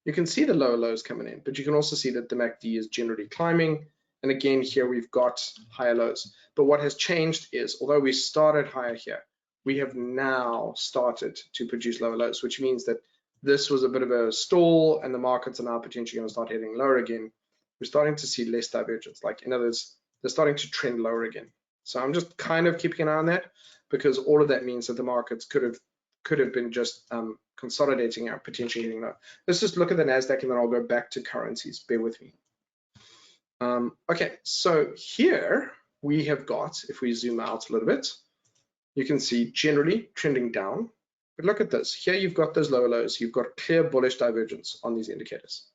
you can see the lower lows coming in, but you can also see that the MACD is generally climbing. And again, here we've got higher lows. But what has changed is, although we started higher here, we have now started to produce lower lows, which means that this was a bit of a stall and the markets are now potentially going to start heading lower again. We're starting to see less divergence. Like, in other words, they're starting to trend lower again. So I'm just kind of keeping an eye on that, because all of that means that the markets could have been just consolidating out, potentially hitting low. Let's just look at the Nasdaq and then I'll go back to currencies. Bear with me. Okay, so here we have got, if we zoom out a little bit, you can see generally trending down. But look at this. Here you've got those lower lows. You've got clear bullish divergence on these indicators.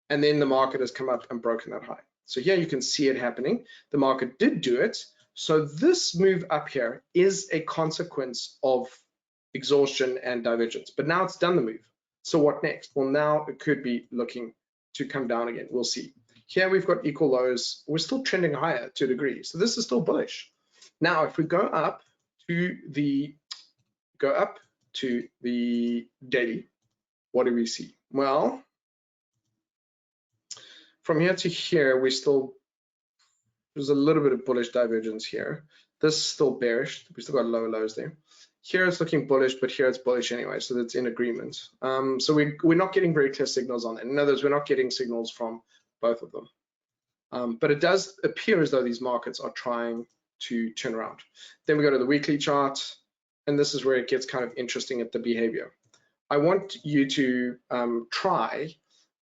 And then the market has come up and broken that high. So here you can see it happening. The market did do it. So this move up here is a consequence of exhaustion and divergence. But now it's done the move. So what next? Well, now it could be looking to come down again. We'll see. Here we've got equal lows. We're still trending higher to a degree. So this is still bullish. Now, if we go up to the daily, what do we see? Well, from here to here, there's a little bit of bullish divergence here. This is still bearish. We still got lower lows there. Here it's looking bullish, but here it's bullish anyway, so that's in agreement. So we're not getting very clear signals on that. In other words, we're not getting signals from both of them. But it does appear as though these markets are trying to turn around. Then we go to the weekly chart, and this is where it gets kind of interesting at the behavior. I want you to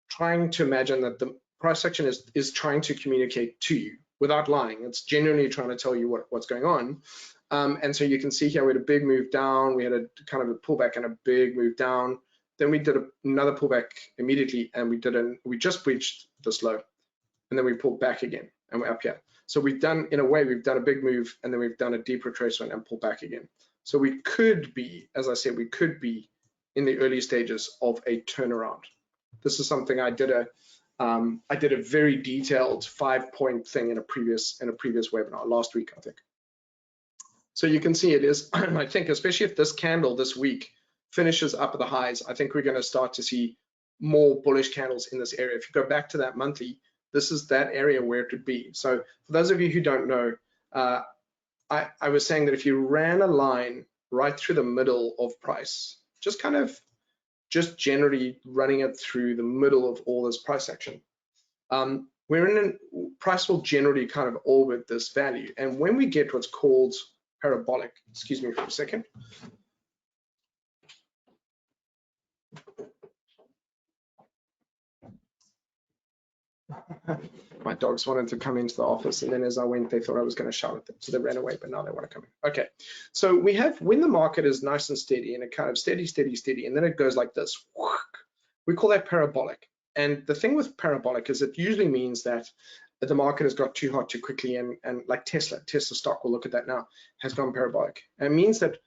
trying to imagine that the price action is trying to communicate to you without lying. It's genuinely trying to tell you what's going on. And so you can see here we had a big move down, we had a kind of a pullback and a big move down. Then we did another pullback immediately, and we just breached this low, and then we pulled back again, and we're up here. So we've done, in a way, we've done a big move, and then we've done a deep retracement and pulled back again. So we could be, as I said, we could be in the early stages of a turnaround. This is something I did a very detailed 5-point thing in a previous webinar last week, I think. So you can see it is, I think, especially if this candle this week finishes up at the highs, I think we're going to start to see more bullish candles in this area. If you go back to that monthly, this is that area where it could be. So for those of you who don't know, I was saying that if you ran a line right through the middle of price, just generally running it through the middle of all this price action, price will generally kind of orbit this value. And when we get what's called parabolic, excuse me for a second. My dogs wanted to come into the office, and then as I went, they thought I was going to shout at them, so they ran away, but now they want to come in. Okay, so we have, when the market is nice and steady, and it kind of steady, and then it goes like this, we call that parabolic. And the thing with parabolic is it usually means that the market has got too hot too quickly, and like Tesla stock, we'll look at that now, has gone parabolic. And it means that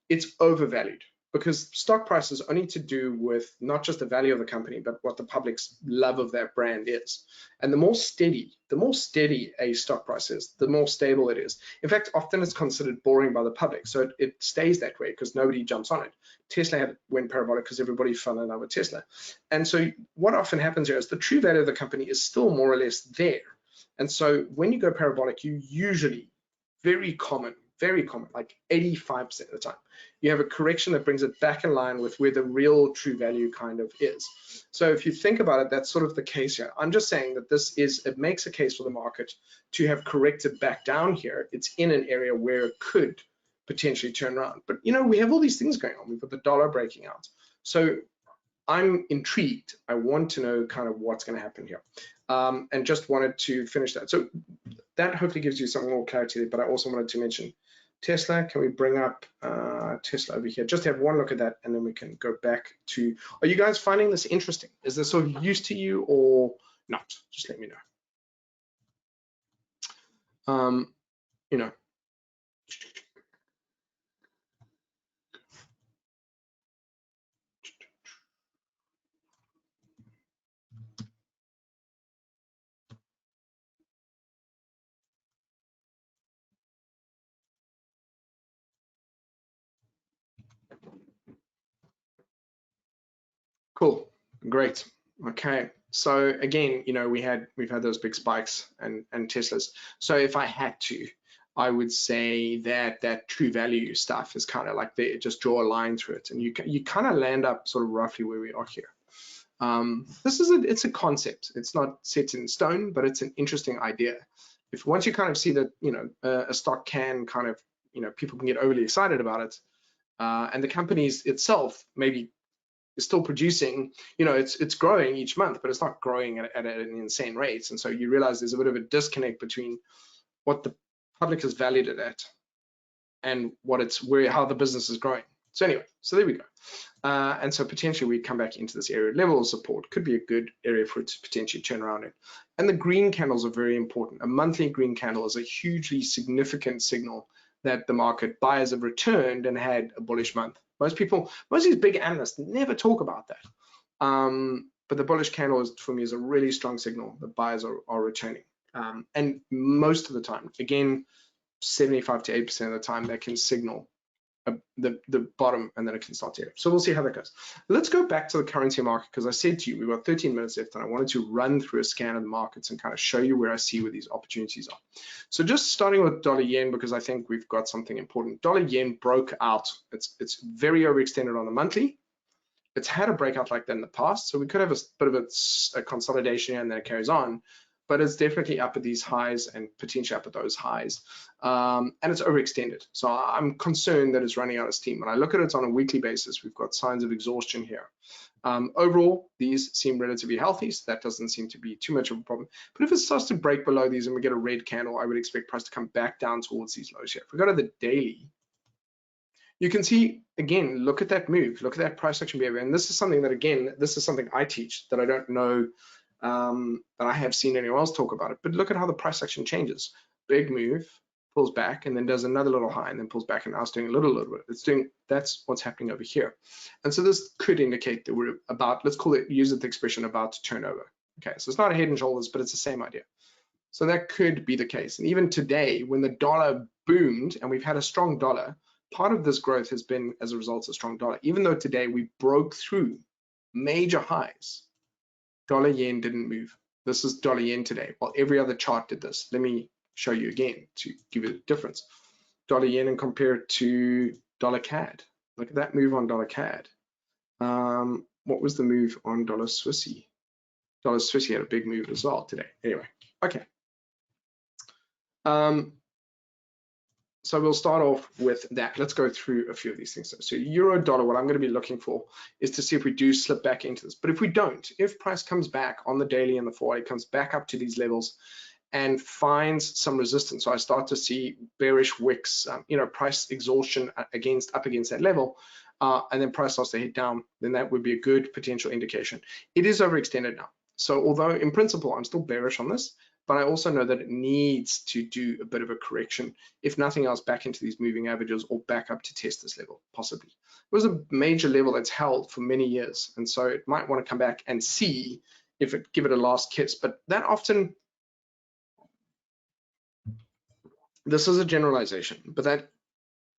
it's overvalued, because stock price is only to do with not just the value of the company, but what the public's love of that brand is. And the more steady a stock price is, the more stable it is. In fact, often it's considered boring by the public, so it stays that way because nobody jumps on it. Tesla went parabolic because everybody fell in love with Tesla. And so what often happens here is the true value of the company is still more or less there. And so when you go parabolic, you usually, very common, like 85% of the time, you have a correction that brings it back in line with where the real true value kind of is. So if you think about it, that's sort of the case here. I'm just saying that it makes a case for the market to have corrected back down here. It's in an area where it could potentially turn around. But you know, we have all these things going on. We've got the dollar breaking out. So I'm intrigued. I want to know kind of what's going to happen here. And just wanted to finish that. So that hopefully gives you some more clarity there, but I also wanted to mention Tesla. Can we bring up Tesla over here? Just have one look at that, and then we can go back to, are you guys finding this interesting? Is this sort of used to you or not? Just let me know. You know, cool, great. Okay, so again, you know, we've had those big spikes and Teslas. So if I had to, I would say that that true value stuff is kind of like there, just draw a line through it, and you kind of land up sort of roughly where we are here. It's a concept. It's not set in stone, but it's an interesting idea. If once you kind of see that, you know, a stock can kind of, you know, people can get overly excited about it, and the companies itself maybe is still producing, you know, it's growing each month, but it's not growing at an insane rate. And so you realize there's a bit of a disconnect between what the public has valued it at and how the business is growing. So anyway, so there we go. And so potentially we come back into this area. Level of support could be a good area for it to potentially turn around in. And the green candles are very important. A monthly green candle is a hugely significant signal that the market buyers have returned and had a bullish month. Most of these big analysts never talk about that. But the bullish candle for me is a really strong signal that buyers are returning. And most of the time, again, 75 to 8% of the time, that can signal the bottom, and then it can start here. So we'll see how that goes. Let's go back to the currency market, because I said to you, we've got 13 minutes left, and I wanted to run through a scan of the markets and kind of show you where I see where these opportunities are. So just starting with dollar yen, because I think we've got something important. Dollar yen broke out. It's very overextended on the monthly. It's had a breakout like that in the past, so we could have a bit of a consolidation here, and then it carries on. But it's definitely up at these highs and potentially up at those highs. And it's overextended. So I'm concerned that it's running out of steam. When I look at it on a weekly basis, we've got signs of exhaustion here. Overall, these seem relatively healthy, so that doesn't seem to be too much of a problem. But if it starts to break below these and we get a red candle, I would expect price to come back down towards these lows here. If we go to the daily, you can see, again, look at that move, look at that price action behavior. And this is something that, again, this is something I teach that I don't know that I have seen anyone else talk about it, but look at how the price action changes. Big move, pulls back, and then does another little high, and then pulls back, and now it's doing a little bit. That's what's happening over here. And so this could indicate that we're about, let's call it, use the expression about to turn over. Okay, so it's not a head and shoulders, but it's the same idea. So that could be the case. And even today, when the dollar boomed and we've had a strong dollar, part of this growth has been as a result of a strong dollar. Even though today we broke through major highs, dollar yen didn't move. This is dollar yen today, while every other chart did this. Let me show you again to give you the difference. Dollar yen and compare it to dollar CAD. Look at that move on dollar CAD. What was the move on dollar Swissy? Dollar Swissy had a big move as well today. Anyway, okay. So we'll start off with that. Let's go through a few of these things. So euro dollar, what I'm going to be looking for is to see if we do slip back into this. But if we don't, if price comes back on the daily and the 4-hour, comes back up to these levels and finds some resistance, so I start to see bearish wicks, you know, price exhaustion up against that level, and then price starts to head down, then that would be a good potential indication. It is overextended now. So although in principle I'm still bearish on this, but I also know that it needs to do a bit of a correction, if nothing else, back into these moving averages or back up to test this level, possibly. It was a major level that's held for many years, and so it might want to come back and see if it give it a last kiss. But that often, this is a generalization, but that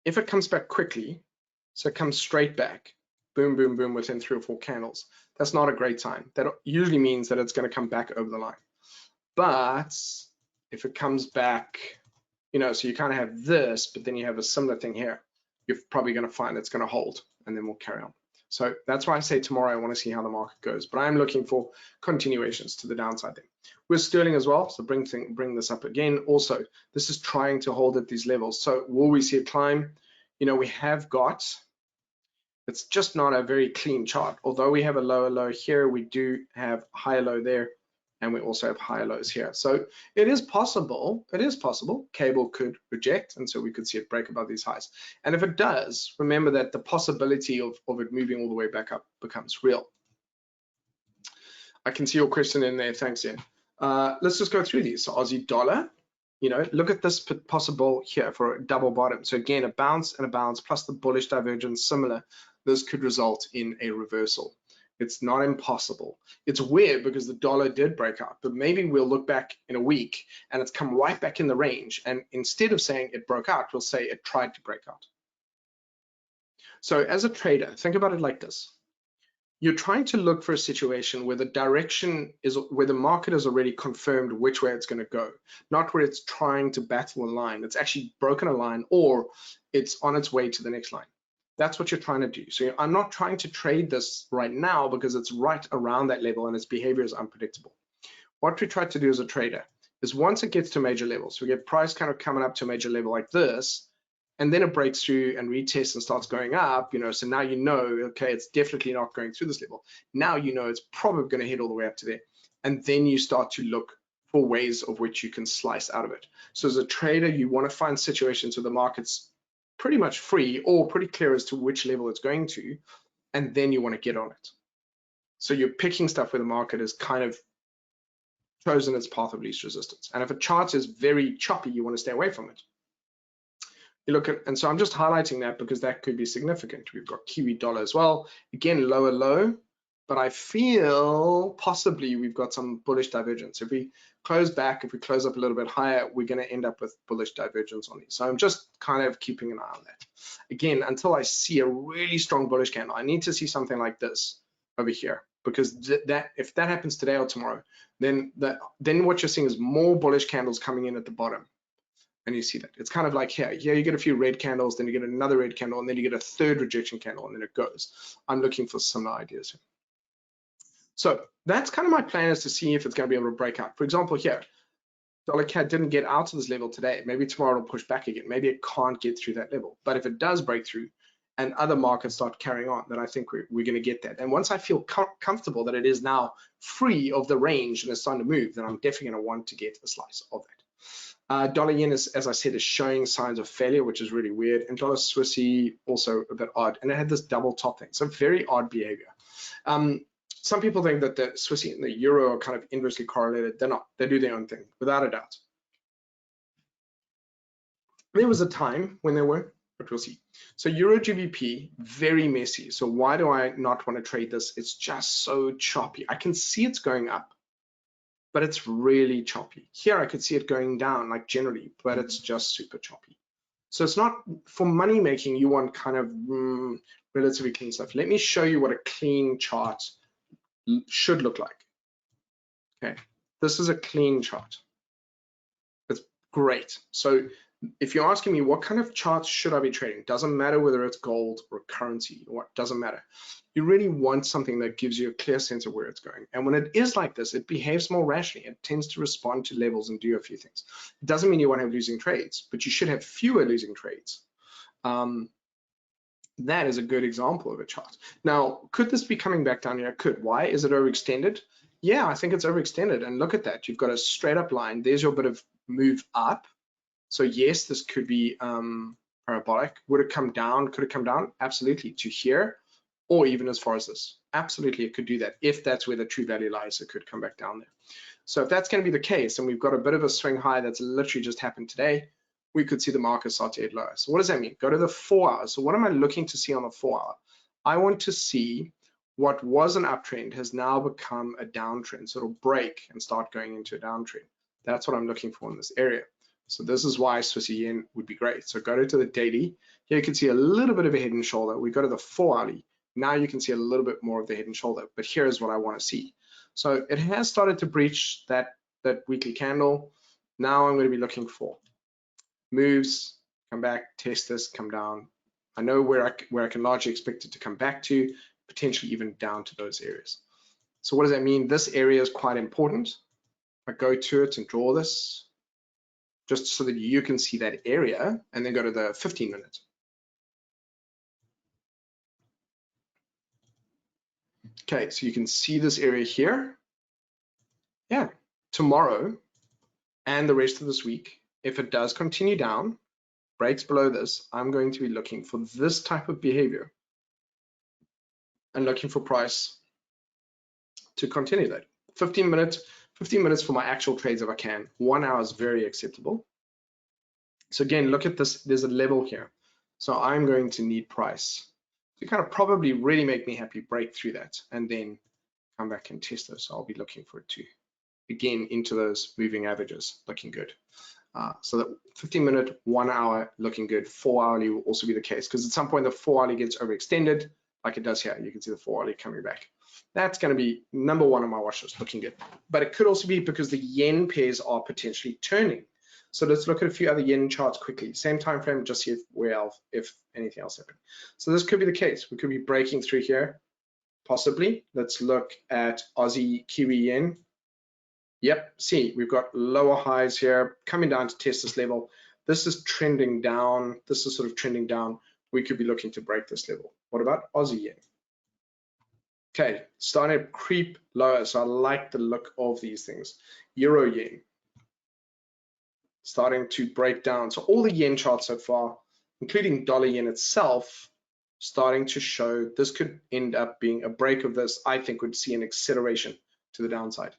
if it comes back quickly, so it comes straight back, boom, boom, boom, within 3 or 4 candles, that's not a great sign. That usually means that it's going to come back over the line. But if it comes back, you know, so you kind of have this, but then you have a similar thing here, you're probably going to find it's going to hold, and then we'll carry on. So that's why I say tomorrow I want to see how the market goes, but I'm looking for continuations to the downside there. With sterling as well, so bring this up again. Also, this is trying to hold at these levels. So will we see a climb? you know, we have got, it's just not a very clean chart. Although we have a lower low here, we do have higher low there, and we also have higher lows here. So it is possible, cable could reject, and so we could see it break above these highs. And if it does, remember that the possibility of it moving all the way back up becomes real. I can see your question in there, thanks, Ian. Let's just go through these. So Aussie dollar, you know, look at this possible here for a double bottom. So again, a bounce and a bounce plus the bullish divergence similar. This could result in a reversal. It's not impossible. It's weird because the dollar did break out, but maybe we'll look back in a week and it's come right back in the range. And instead of saying it broke out, we'll say it tried to break out. So as a trader, think about it like this. You're trying to look for a situation where the direction is, where the market has already confirmed which way it's going to go, not where it's trying to battle a line. It's actually broken a line or it's on its way to the next line. That's what you're trying to do. So I'm not trying to trade this right now because it's right around that level and its behavior is unpredictable. What we try to do as a trader is once it gets to major levels, we get price kind of coming up to a major level like this, and then it breaks through and retests and starts going up, you know, so now you know, okay, it's definitely not going through this level. Now you know it's probably going to hit all the way up to there. And then you start to look for ways of which you can slice out of it. So as a trader, you want to find situations where the market's pretty much free or pretty clear as to which level it's going to, and then you want to get on it. So you're picking stuff where the market is kind of chosen its path of least resistance. And if a chart is very choppy, you want to stay away from it. You look at, and so I'm just highlighting that because that could be significant. We've got Kiwi Dollar as well. Again, lower low, but I feel possibly we've got some bullish divergence. If we close back, if we close up a little bit higher, we're going to end up with bullish divergence on these. So I'm just kind of keeping an eye on that. Again, until I see a really strong bullish candle, I need to see something like this over here, because if that happens today or tomorrow, then what you're seeing is more bullish candles coming in at the bottom. And you see that it's kind of like here you get a few red candles, then you get another red candle, and then you get a third rejection candle, and then it goes. I'm looking for similar ideas here. So that's kind of my plan, is to see if it's going to be able to break out. For example, here, dollar CAD didn't get out to this level today. Maybe tomorrow it'll push back again. Maybe it can't get through that level. But if it does break through and other markets start carrying on, then I think we're going to get that. And once I feel comfortable that it is now free of the range and it's starting to move, then I'm definitely going to want to get a slice of that. Dollar yen is, as I said, is showing signs of failure, which is really weird. And dollar Swissy also a bit odd. And it had this double top thing. So very odd behavior. Some people think that the Swissy and the euro are kind of inversely correlated. They're not. They do their own thing, without a doubt. There was a time when they were, but we'll see. So euro GBP, very messy. So why do I not want to trade this? It's just so choppy. I can see it's going up, but it's really choppy. Here I could see it going down, like generally, but it's just super choppy. So it's not for money making. You want kind of relatively clean stuff. Let me show you what a clean chart should look like. Okay, this is a clean chart. It's great. So if you're asking me what kind of charts should I be trading, doesn't matter whether it's gold or currency or what, doesn't matter. You really want something that gives you a clear sense of where it's going. And when it is like this, it behaves more rationally. It tends to respond to levels and do a few things. It doesn't mean you won't have losing trades, but you should have fewer losing trades. That is a good example of a chart. Now, could this be coming back down here? It could. Why? Is it overextended? Yeah, I think it's overextended. And look at that. You've got a straight up line. There's your bit of move up. So yes, this could be parabolic. Would it come down? Could it come down? Absolutely. To here, or even as far as this. Absolutely, it could do that. If that's where the true value lies, it could come back down there. So if that's going to be the case, and we've got a bit of a swing high that's literally just happened today, we could see the market start to head lower. So what does that mean? Go to the 4 hours. So what am I looking to see on the 4 hour? I want to see what was an uptrend has now become a downtrend. So it'll break and start going into a downtrend. That's what I'm looking for in this area. So this is why Swissy yen would be great. So go to the daily. Here you can see a little bit of a head and shoulder. We go to the 4 hourly. Now you can see a little bit more of the head and shoulder, but here's what I want to see. So it has started to breach that weekly candle. Now I'm going to be looking for moves, come back, test this, come down. I know where I can largely expect it to come back to, potentially even down to those areas. So what does that mean? This area is quite important. I go to it and draw this, just so that you can see that area, and then go to the 15 minute. Okay, so you can see this area here. Yeah, tomorrow and the rest of this week, if it does continue down, breaks below this, I'm going to be looking for this type of behavior and looking for price to continue that. 15 minutes for my actual trades if I can. 1 hour is very acceptable. So again, look at this, there's a level here. So I'm going to need price to kind of probably really make me happy, break through that, and then come back and test this. So I'll be looking for it to, again, into those moving averages, looking good. So that 15-minute, 1 hour looking good. 4 hourly will also be the case, because at some point the 4 hourly gets overextended, like it does here. You can see the 4 hourly coming back. That's going to be number one on my watch list, looking good. But it could also be because the yen pairs are potentially turning. So let's look at a few other yen charts quickly. Same time frame, just see if anything else happened. So this could be the case. We could be breaking through here, possibly. Let's look at Aussie Kiwi yen. Yep, see, we've got lower highs here, coming down to test this level. This is trending down. This is sort of trending down. We could be looking to break this level. What about Aussie yen? Okay, starting to creep lower. So I like the look of these things. Euro yen, starting to break down. So all the yen charts so far, including dollar yen itself, starting to show this could end up being a break of this. I think would see an acceleration to the downside.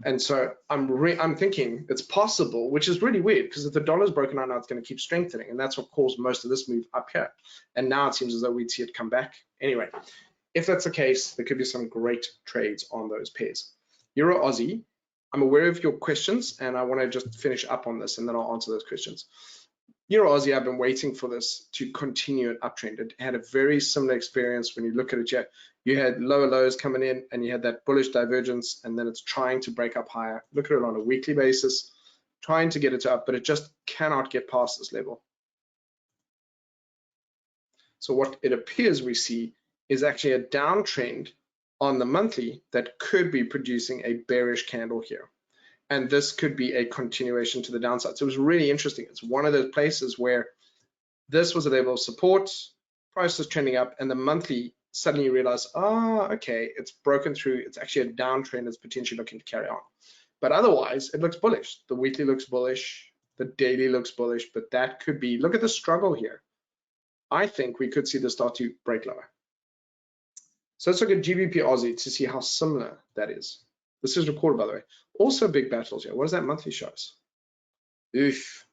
And so I'm thinking it's possible, which is really weird, because if the dollar's broken out now, it's going to keep strengthening, and that's what caused most of this move up here. And now it seems as though we'd see it come back. Anyway, if that's the case, there could be some great trades on those pairs. Euro Aussie, I'm aware of your questions, and I want to just finish up on this, and then I'll answer those questions. Euro Aussie, I've been waiting for this to continue an uptrend. It had a very similar experience when you look at it yet. You had lower lows coming in, and you had that bullish divergence, and then it's trying to break up higher. Look at it on a weekly basis, trying to get it up, but it just cannot get past this level. So what it appears we see is actually a downtrend on the monthly that could be producing a bearish candle here. And this could be a continuation to the downside. So it was really interesting. It's one of those places where this was a level of support, price was trending up, and the monthly suddenly you realize, okay, it's broken through. It's actually a downtrend that's potentially looking to carry on. But otherwise, it looks bullish. The weekly looks bullish. The daily looks bullish, but that could be, look at the struggle here. I think we could see this start to break lower. So let's look at GBP Aussie to see how similar that is. This is recorded, by the way. Also big battles here. What does that monthly show us? Oof.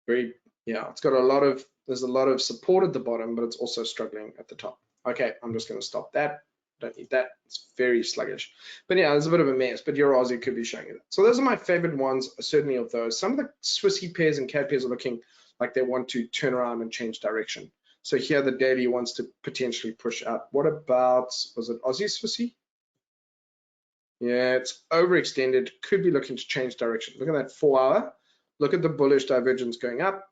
Very, yeah, it's got a lot of, there's a lot of support at the bottom, but it's also struggling at the top. Okay, I'm just going to stop that. Don't need that. It's very sluggish. But yeah, there's a bit of a mess, but Euro Aussie could be showing you that. So those are my favorite ones, certainly of those. Some of the Swissy pairs and CAD pairs are looking like they want to turn around and change direction. So here the daily wants to potentially push up. What about, was it Aussie Swissy? Yeah, it's overextended, could be looking to change direction. Look at that 4 hour. Look at the bullish divergence going up.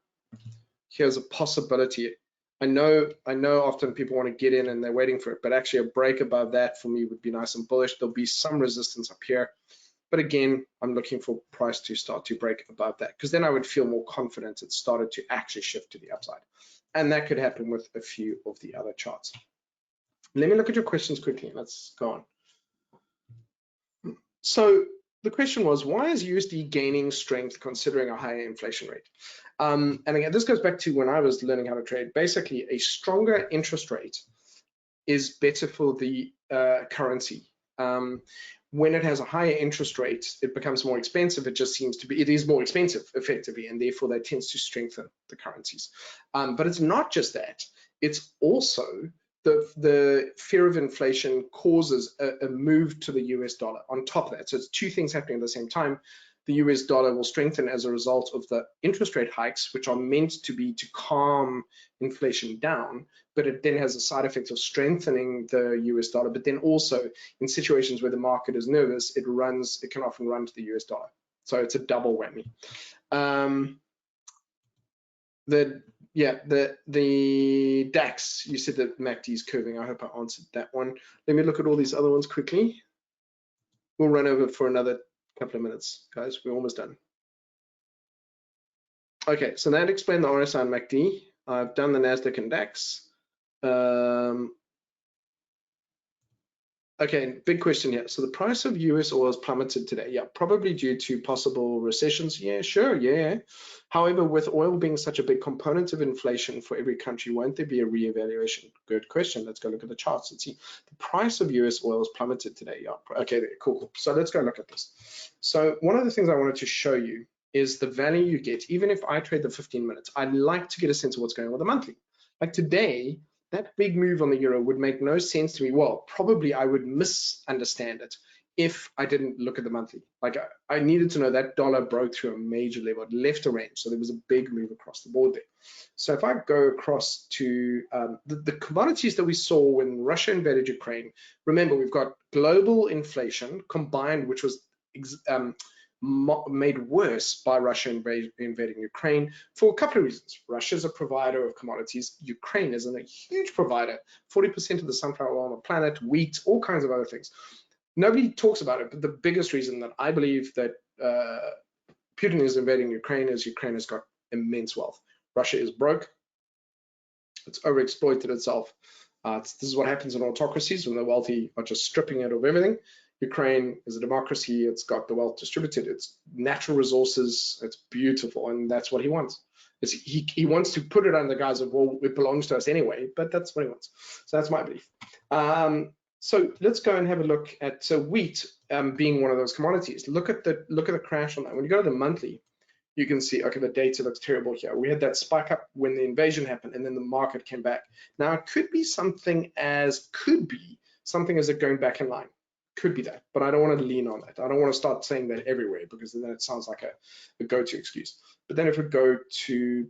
Here's a possibility. I know often people want to get in and they're waiting for it, but actually a break above that for me would be nice and bullish. There'll be some resistance up here. But again, I'm looking for price to start to break above that, because then I would feel more confident it started to actually shift to the upside. And that could happen with a few of the other charts. Let me look at your questions quickly. Let's go on. So the question was, why is USD gaining strength considering a higher inflation rate? And again, this goes back to when I was learning how to trade. Basically, a stronger interest rate is better for the currency. When it has a higher interest rate, it becomes more expensive. It just seems to be, it is more expensive effectively, and therefore that tends to strengthen the currencies. But it's not just that, it's also the fear of inflation causes a move to the US dollar on top of that. So it's two things happening at the same time. The US dollar will strengthen as a result of the interest rate hikes, which are meant to be to calm inflation down, but it then has a side effect of strengthening the US dollar. But then also in situations where the market is nervous, it can often run to the US dollar. So it's a double whammy. The DAX, you said that MACD is curving. I hope I answered that one. Let me look at all these other ones quickly. We'll run over for another couple of minutes, guys. We're almost done. Okay, so that explained the RSI and MACD. I've done the Nasdaq and DAX. Okay, big question here. So the price of US oil has plummeted today. Yeah, probably due to possible recessions. Yeah, sure, yeah. However, with oil being such a big component of inflation for every country, won't there be a reevaluation? Good question. Let's go look at the charts and see. The price of US oil has plummeted today. Yeah, okay, cool. So let's go look at this. So one of the things I wanted to show you is the value you get. Even if I trade the 15 minutes, I'd like to get a sense of what's going on with the monthly. Like today, that big move on the euro would make no sense to me. Well, probably I would misunderstand it if I didn't look at the monthly. Like I needed to know that dollar broke through a major level, it left a range, so there was a big move across the board there. So if I go across to the commodities that we saw when Russia invaded Ukraine, remember we've got global inflation combined, which was made worse by Russia invading Ukraine for a couple of reasons. Russia is a provider of commodities. Ukraine is a huge provider, 40% of the sunflower oil on the planet, wheat, all kinds of other things. Nobody talks about it, but the biggest reason that I believe that Putin is invading Ukraine is Ukraine has got immense wealth. Russia is broke. It's overexploited itself. This is what happens in autocracies when the wealthy are just stripping it of everything. Ukraine is a democracy. It's got the wealth distributed. It's natural resources. It's beautiful, and that's what he wants. He wants to put it under the guise of, well, it belongs to us anyway, but that's what he wants. So that's my belief. So let's go and have a look at wheat being one of those commodities. Look at the crash on that. When you go to the monthly, you can see, okay, the data looks terrible here. We had that spike up when the invasion happened, and then the market came back. Now it could be something as it going back in line. Could be that, but I don't want to lean on that. I don't want to start saying that everywhere because then it sounds like a go-to excuse. But then if we go to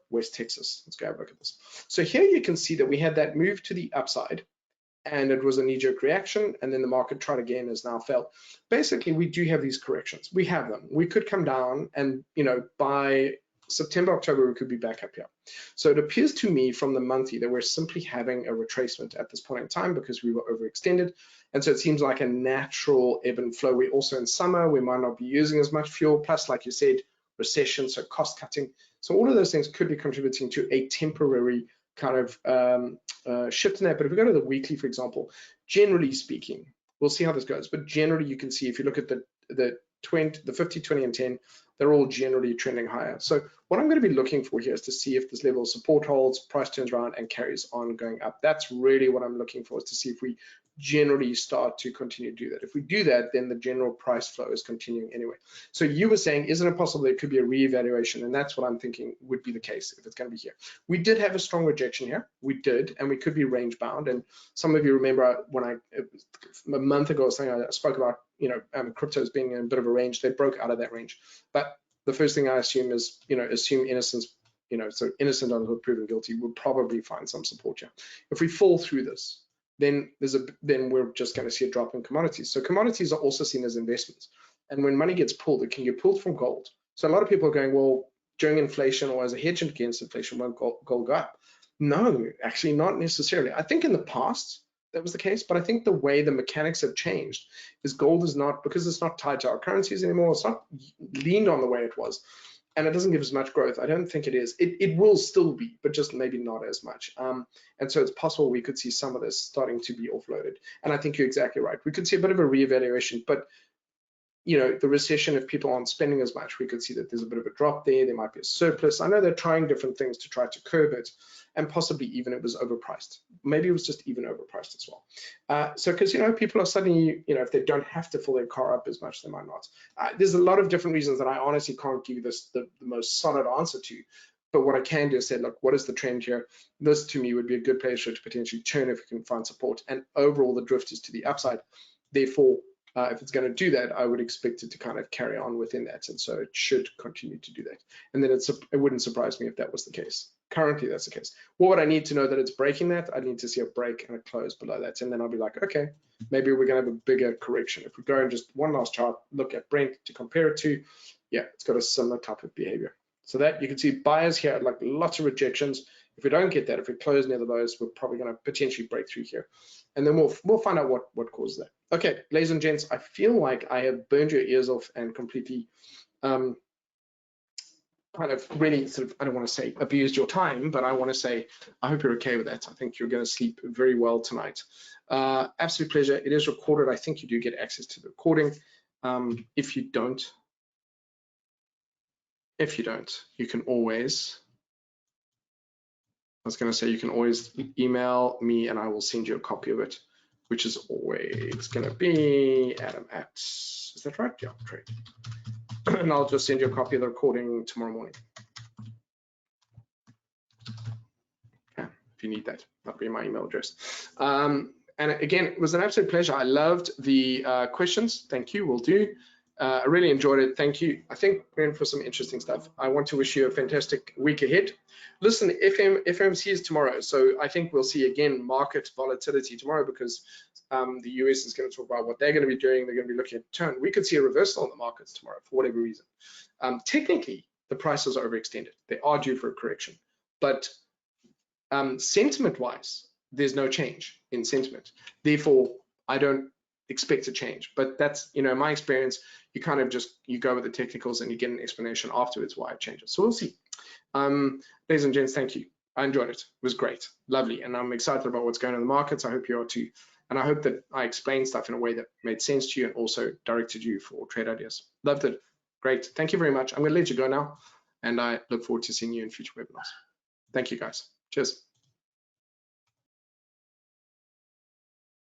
West Texas, let's go have a look at this. So here you can see that we had that move to the upside, and it was a knee-jerk reaction, and then the market tried again, has now failed. Basically, we do have these corrections. We have them. We could come down, and by September, October, we could be back up here. So it appears to me from the monthly that we're simply having a retracement at this point in time because we were overextended. And so it seems like a natural ebb and flow. We're also in summer, we might not be using as much fuel, plus, like you said, recession, so cost cutting. So all of those things could be contributing to a temporary kind of shift in that. But if we go to the weekly, for example, generally speaking, we'll see how this goes. But generally, you can see if you look at the 50, 20, and 10, they're all generally trending higher. So what I'm going to be looking for here is to see if this level of support holds, price turns around, and carries on going up. That's really what I'm looking for, is to see if we generally start to continue to do that. If we do that, then the general price flow is continuing anyway. So you were saying, isn't it possible there could be a reevaluation? And that's what I'm thinking would be the case if it's going to be here. We did have a strong rejection here. We did, and we could be range bound. And some of you remember when a month ago or something, I spoke about cryptos being in a bit of a range. They broke out of that range. But the first thing I assume is, assume innocence, so innocent until proven guilty, we'll probably find some support here. If we fall through this, then we're just going to see a drop in commodities. So commodities are also seen as investments. And when money gets pulled, it can get pulled from gold. So a lot of people are going, well, during inflation or as a hedge against inflation, won't gold go up? No, actually not necessarily. I think in the past, that was the case, but I think the way the mechanics have changed is gold is not, because it's not tied to our currencies anymore, it's not leaned on the way it was, and it doesn't give as much growth. I don't think it is. It will still be, but just maybe not as much. And so it's possible we could see some of this starting to be offloaded. And I think you're exactly right. We could see a bit of a reevaluation, but the recession, if people aren't spending as much, we could see that there's a bit of a drop there. There might be a surplus. I know they're trying different things to try to curb it, and possibly even it was overpriced. Maybe it was just even overpriced as well. So because people are suddenly, if they don't have to fill their car up as much, they might not. There's a lot of different reasons that I honestly can't give you the most solid answer to. But what I can do is say, look, what is the trend here? This to me would be a good place for it to potentially turn if we can find support. And overall, the drift is to the upside. Therefore, if it's going to do that, I would expect it to kind of carry on within that, and so it should continue to do that. And then it wouldn't surprise me if that was the case. Currently, that's the case. What would I need to know that it's breaking that? I need to see a break and a close below that, and then I'll be like, okay, maybe we're going to have a bigger correction. If we go and just one last chart, look at Brent to compare it to, yeah, it's got a similar type of behavior. So that you can see buyers here, like lots of rejections. If we don't get that, if we close near the lows, we're probably going to potentially break through here, and then we'll find out what caused that. Okay, ladies and gents, I feel like I have burned your ears off and completely kind of really sort of, I don't want to say abused your time, but I want to say I hope you're okay with that. I think you're going to sleep very well tonight. Absolute pleasure. It is recorded. I think you do get access to the recording. If you don't, you can always, I was going to say, you can always email me and I will send you a copy of it, which is always going to be Adam at, is that right? Yeah, trade. And I'll just send you a copy of the recording tomorrow morning. Okay, if you need that, that'll be my email address. And again, it was an absolute pleasure. I loved the questions. Thank you, will do. I really enjoyed it. Thank you. I think we're in for some interesting stuff. I want to wish you a fantastic week ahead. Listen, FOMC is tomorrow, so I think we'll see again market volatility tomorrow because the US is going to talk about what they're going to be doing. They're going to be looking at turn. We could see a reversal in the markets tomorrow for whatever reason. Technically, the prices are overextended. They are due for a correction, but sentiment-wise, there's no change in sentiment. Therefore, I don't expect a change. But that's, you know, my experience. You kind of just, you go with the technicals and you get an explanation afterwards why it changes. So we'll see. Ladies and gents, thank you. I enjoyed it. It was great, lovely, and I'm excited about what's going on in the markets. I hope you are too. And I hope that I explained stuff in a way that made sense to you and also directed you for trade ideas. Loved it. Great. Thank you very much. I'm going to let you go now, and I look forward to seeing you in future webinars. Thank you, guys. Cheers.